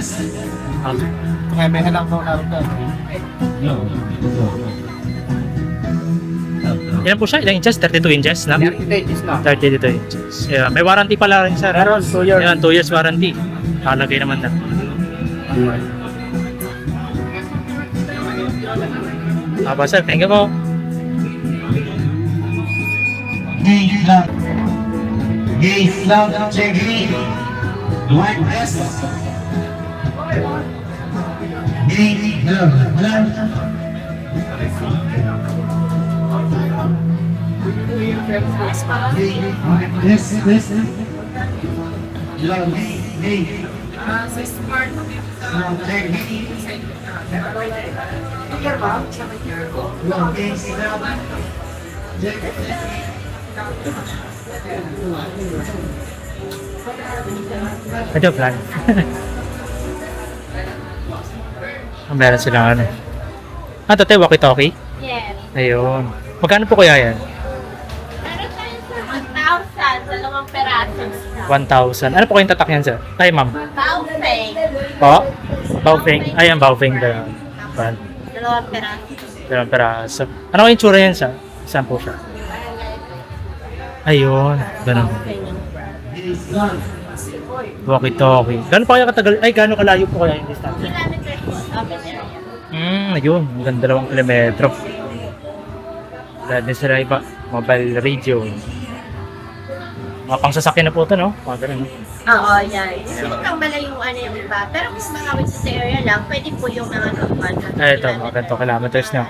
Kaya may halang daw naroon ka. Ilan po siya? Ilang inches? 32 inches na? 32 inches na. 32 inches. Yeah. May warranty pala rin, sir. Meron, 2 years. Yan, 2 years warranty. Kalagay naman na. Aba, sir. Thank you po. Ito plan. Meron silang ano. Ito tayo, walkie-talkie? Yes. Ayun. Magkano po kaya yan? Meron tayo sa 1,000, dalawang peraso. 1,000. Ano po kayong tatak yan, sir? Ay, ma'am. Baufeng. Po? Baofeng. Ayan, Baofeng. Dalawang Dalawang peraso. peraso. Ano kayong tsura yan, sir? Saan po siya? Ayun. Ganun. Walkie-talkie. Gano'n pa kaya katagal? Ay, gano'n kalayo po kaya yung distance? Kilometers po sa amin area. Ayun. Ang ganda 2 kilometro. Lahat din sila iba. Mobile radio. Mga pang sasakyan na po ito, no? Mga ganun, no? Oo, yan. Hindi lang malayuan yung iba. Pero kung makawin sa area lang, pwede po yung mga kapwan. Ay, ito. Mga ganito kilometers na.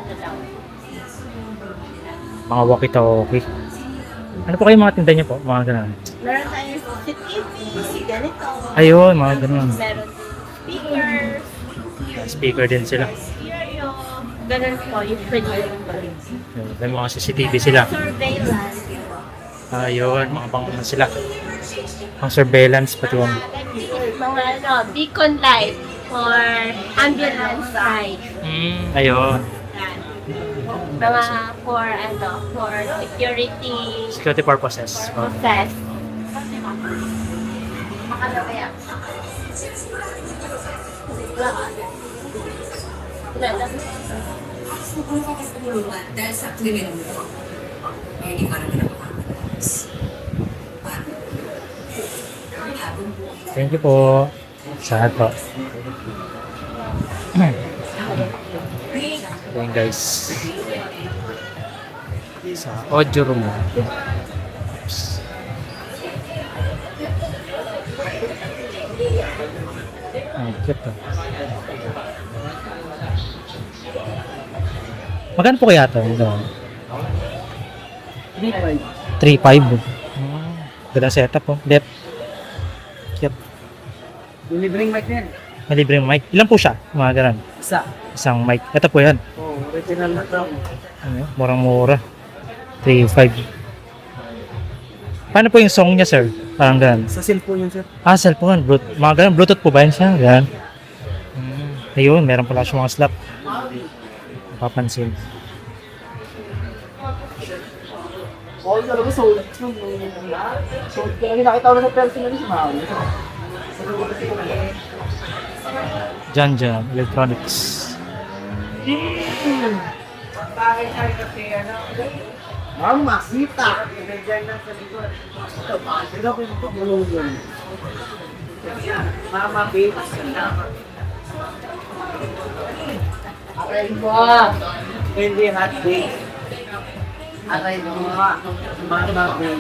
Mga walkie-talkie. Ano po kayo mga tinda niyo po? Mga ganun. Meron tayong CCTV, ganito. Ayun, mga ganun. Meron speakers, Speaker din sila. stereo, ganun po, yung pwede yung Ayun, may mga CCTV sila. surveillance. Ayun, mga pang sila. Pang surveillance pati yung... Mga ano, beacon light for ambulance ride. Ayun. Yan. Mga for ano, for security Security purposes. process. Ano kaya? Dahil sa krimen mo, hindi ka rin nakakamalas. Thank you po. Saan po? Ayan guys. Sa audio room. Ay, cute to. Magkano po kaya ito? 3.5. Ganda setup po. Dep. Cute. Delivering mic yan. May libreng mic. Ilan po siya? Mga ganun. Isa. Isang mic. Ito po yan. Oh, original na to. Ano, murang-mura. 3.5. Paano po yung song niya, sir? Parang ganun. Sa cellphone yun, sir. Ah, cellphone. Mga ganun. Bluetooth po ba yan siya? Ganun. Ayun, meron pala siya mga slap. Papansin. Oo, talaga sold. Sold ka lang. Nakita ko na sa personal sa mga. Janjan Electronics. Ma'am, makita. Ito ko yung tulong yun. Mama, babe. Aray mo. Hindi hot babe. Aray mo. Mama, babe.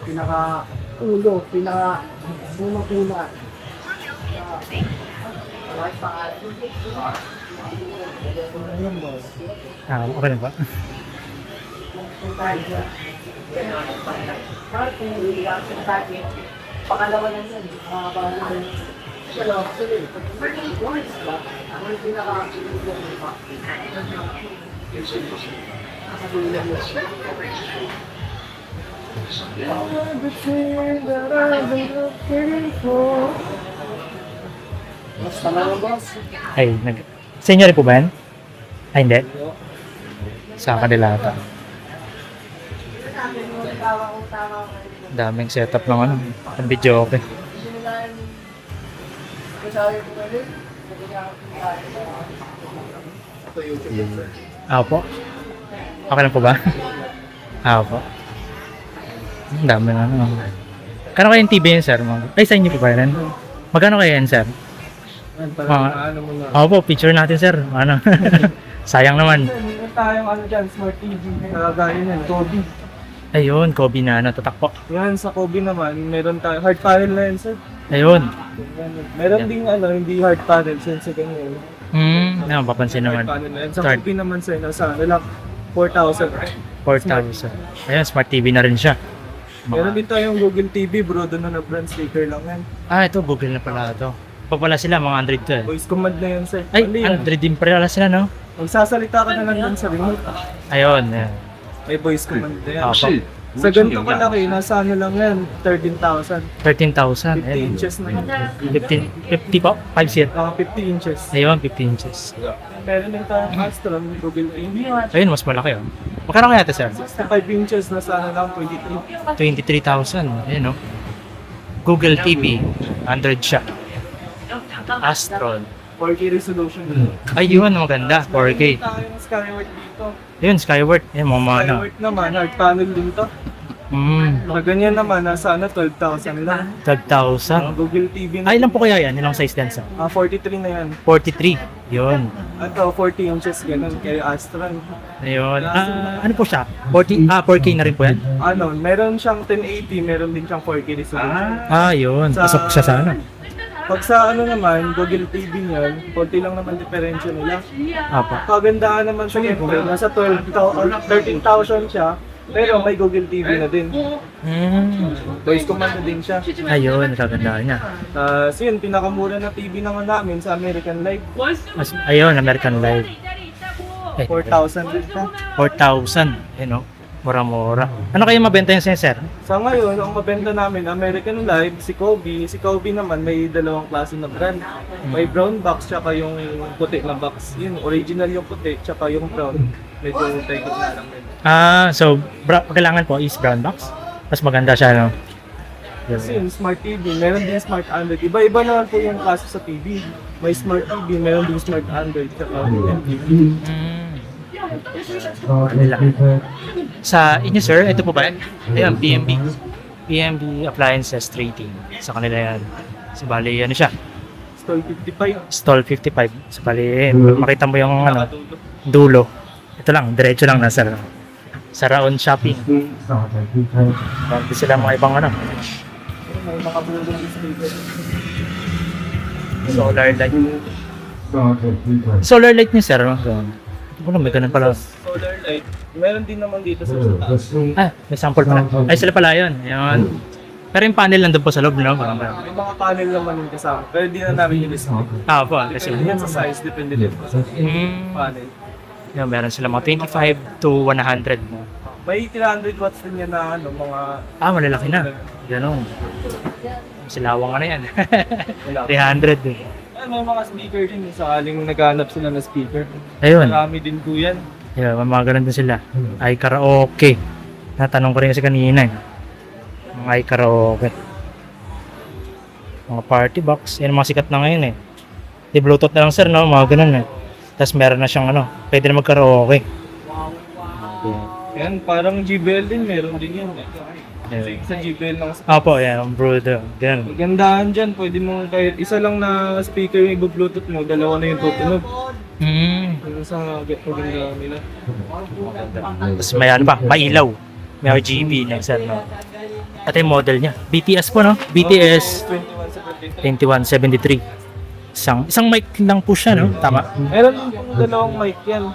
Pinaka ulo, pinaka una. Ah, okay na ba? Pangalawa na yan. Pangalawa na yan. Basta na lang, boss. Ay, Senior po ba yan? Ay, hindi. Sa kanila ata. Daming setup ng ano. Ang video okay. Ah, po. Okay lang po ba? Ah, po. Ang dami na ano. Kano kaya yung TV yun, sir? Ay, sa inyo po ba yan? Magkano kaya yan, sir? Ano mo na. Ako po, picture natin, sir. Ano? Sayang naman. Meron tayong ano dyan, smart TV. Nagagaya yan, Kobe. Ayun, Kobe na ano, tatakpo. Yan, sa Kobe naman, meron tayo, hard panel na yan, sir. Ayun. Meron ding ano, hindi hard panel, sense ganyan. Ano, papansin naman. Hard panel na yan. Sa Start. Kobe naman, sir, nasa ano lang, 4,000. 4,000. Ayun, smart TV na rin siya. Meron din tayong Google TV, bro, doon na brand sticker lang yan. Ah, ito, Google na pala ito. Pa pala sila, mga Android to eh. Voice command na yan, sir. Ay, Mali yan. Android din pala sila, no? Magsasalita ka na lang dun sa remote. Ayun, yan. May voice command na yan. Opo. Sa ganito kalaki, nasa ano lang yan, 13,000. 13,000. 50 Ayun. inches na yan. 50 po? 5 seat. 50 inches. Ayun, 50 inches. Meron din tayong Astron, Google TV. Ayun, mas malaki oh. Magkano kaya ito, sir? 65 inches, nasa ano lang, 23. 23,000. Ayun, no? Google TV. Android siya. Astron. 4K resolution. Ayun, maganda. 4K. Tayong Skyward dito. Ayun, Skyward. Ayun, mga ano. Skyward naman, hard panel din to. Sa ganyan naman, nasa ano, 12,000 lang. 12,000. Google TV na. Ay, ilan po kaya yan? Ilang size din sa? 43 na yan. 43. Yun. Ito, 40 inches, ganun, kay Astron. Ayun. Ano po siya? 4K na rin po yan? Ano, meron siyang 1080, meron din siyang 4K resolution. Yun. Sa- Pasok siya sa ano? Pag sa ano naman, Google TV niyan, konti lang naman diferensya nila. Apo. Kagandahan naman sa Google, nasa 13,000 siya, pero may Google TV na din. Voice command na din siya. Ayun, kagandahan niya. Tapos yun, pinakamura na TV naman namin sa American Life. Ayun, American Live. 4,000 din siya. 4,000. Ayun, no? Mura-mura. Ano kayo mabenta yung sir? Sa ngayon, ang mabenta namin, American Live, si Kobe. Si Kobe naman, may dalawang klase na brand. May brown box, tsaka yung puti na box. Yun, original yung puti, tsaka yung brown. Medyo taikot na lang din. So, kailangan po is brown box. Mas maganda siya, no? Kasi yung Smart TV, meron din Smart Android. Iba-iba naman po yung klase sa TV. May Smart TV, meron din Smart Android, tsaka MTV. Sa inyo sir, ito po ba? Ayan, PMB. PMB Appliances Trading. Sa kanila yan. So, bali, ano siya? Stall 55. Stall 55. So, bali, makita mo yung ano, dulo. Ito lang, diretso lang na sir. Sa Raon Shopping. Bakit sila mga ibang ano? May mga bulong speaker. Solar light. Solar light niya sir. Ano, may ganun pala. Solar light. Meron din naman dito sa taas. May sample pala. Ay, sila pala yun. Ayun. Pero yung panel nandun po sa loob, no? Parang May mga panel naman yung kasama. Pero di na namin yung display. po. Kasi, Yan sa size, depende din po sa panel. yun, meron sila mga 25 to 100. May 300 watts din yan na ano, mga... Malalaki na. Ganun. Silawang ano yan. 300 eh. May mga speaker din. Sakaling naghanap sila na speaker. Ayun. Marami din po yan. Yeah, mga ganun din sila. Ay karaoke. Natanong ko rin kasi kanina eh. Mga ay karaoke. Mga party box. Yan ang mga sikat na ngayon eh. Di Bluetooth na lang sir, no? Mga ganun eh. Tapos meron na siyang ano, pwede na mag-karaoke. Yan, parang JBL din. Meron din yan. Kasi sa JBL lang. Opo, yan. Ang Bruder. Ganun. Gandahan dyan. Pwede mo kahit isa lang na speaker yung i-bluetooth mo. Dalawa na yung tutunog. Yung sa maganda nila. Tapos may ano pa, mailaw. May RGB na sir, no? At yung model niya. BTS po, no? BTS 2173. Isang mic lang po siya, no? Tama. Meron pong dalawang mic yan.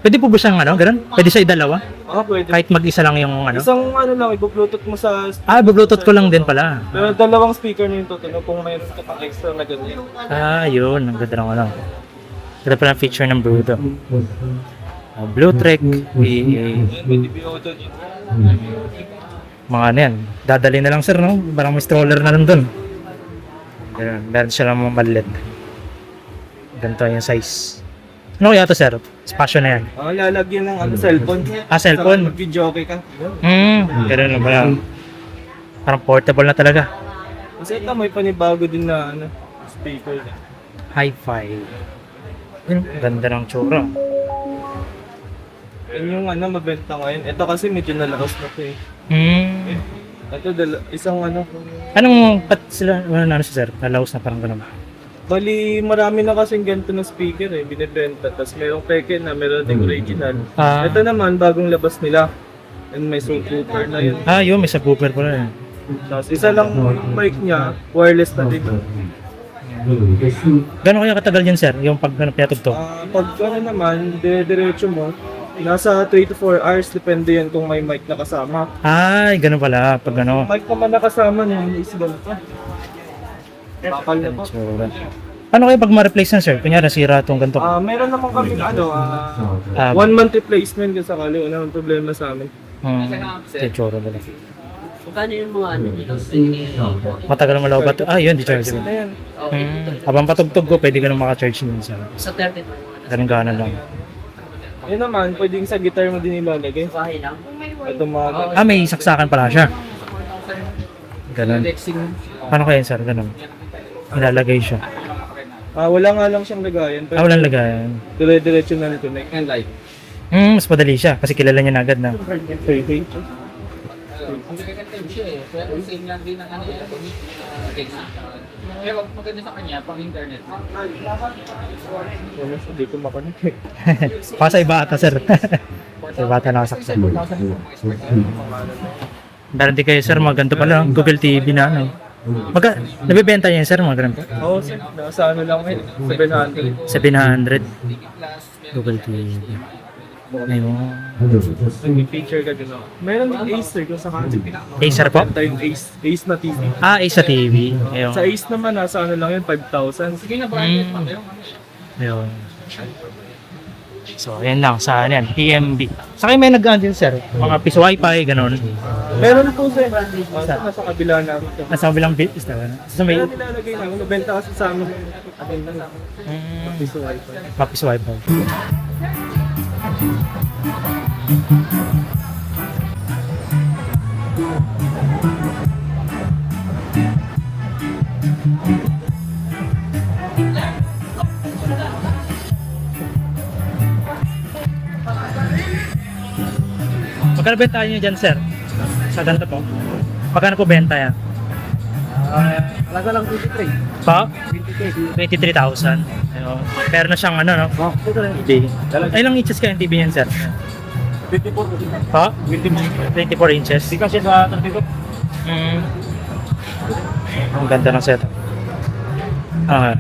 Pwede po ba siyang ano, ganun? Pwede siya idalawa? Pwede. Kahit mag-isa lang yung ano? Isang ano lang, i-bluetooth mo sa... Bluetooth ko lang din pala. Pero dalawang speaker na yung tutunog kung mayroon ka pang extra na ganyan. Yun. Ang ganda ng ano. Ganda pala ang feature ng Bruder. Bluetooth, Pwede auto dito. mga ano yan. Dadali na lang sir, no? Parang may stroller na lang dun. Meron siya lang mga maliit. Ganito yung size. Ano kaya to sir? Spasyo na yan. Lalagyan ng ano, cellphone. Cellphone? Saka mag-video okay ka. Ganun lang pala. Parang portable na talaga. Kasi ito may panibago din na ano, speaker. Hi-Fi. Ganda ng tsura. Yan yung ano, mabenta ngayon. Ito kasi medyo nalaos na ito eh. Ito, isang ano. Anong pat sila? Ano si sir? Nalaos na parang ganun. Bali, marami na kasing ganito na speaker eh, binibenta. Tapos mayroong peke na, mayroon ding original. Ito naman, bagong labas nila. And may subwoofer na yun. Yun, may subwoofer pala yan. Tapos isa lang mic niya, wireless na din. Gano'n kaya katagal yan sir? Yung pag pinatugtog? Pag ano naman, diretso mo, nasa 3 to 4 hours, depende yan kung may mic na kasama. Gano'n pala. Pag ano. Mic naman nakasama niya, is ganito. Bakal na po. Ano kaya pag ma-replace yan sir? Kunya nasira itong ganito. Meron naman kami 1 month replacement kung sakali. Wala namang problema sa amin. Tsura nila. Kano yung mga ano dito? Matagal na malaw ba ito? Yun, di charge. Ito yan. Habang patugtog ko, pwede ka nang maka-charge yun sir. Sa 30. Ganun gana lang. Yun naman, pwedeng sa guitar mo din ilalagay. Bahay lang. Ito mga... May saksakan pala siya. Ganun. Paano kaya sir? Ganun. Ilalagay siya. wala nga lang siyang lagayan. Pero Walang lagayan. dire-diretso na nito. And live. Mas madali siya kasi kilala niya na agad na. Hindi ko makonect. Para sa iba ata sir. Sa iba ata nakasaksak. Meron din kayo sir, mga ganito pala. Google TV na ano. Nabibenta niya sir, mga ganito. Oo, sir. Nasa ano lang ngayon. 700. 700. Google TV. Ayun. May picture ka din ako. Meron din Acer kung sakali. Acer po? Ito yung Ace. Ace na TV. Ace sa TV. Ayun. Sa Ace naman, nasa ano lang yun, 5,000. Ayun. So, ayan lang sa ano yan, TMB. Sa kayo may nag-ano din sir, mga piso wifi, ganun. Meron po sir. Nasa kabila namin. Nasa bilang bit, is na sa may Meron nilalagay namin. Nabenta kasi sa amin. Atin lang. Piso wifi. piso wifi. Magkano benta niyo dyan, sir? Sa ganito po? Magkano po benta yan? Talaga lang 23. Pa? 23,000. Ayun. Pero na siyang ano, no? TV. Ay lang inches kaya yung TV niyan, sir? 24. Pa? 24 inches. Hindi kasi sa 32. Ang ganda ng setup. Ah.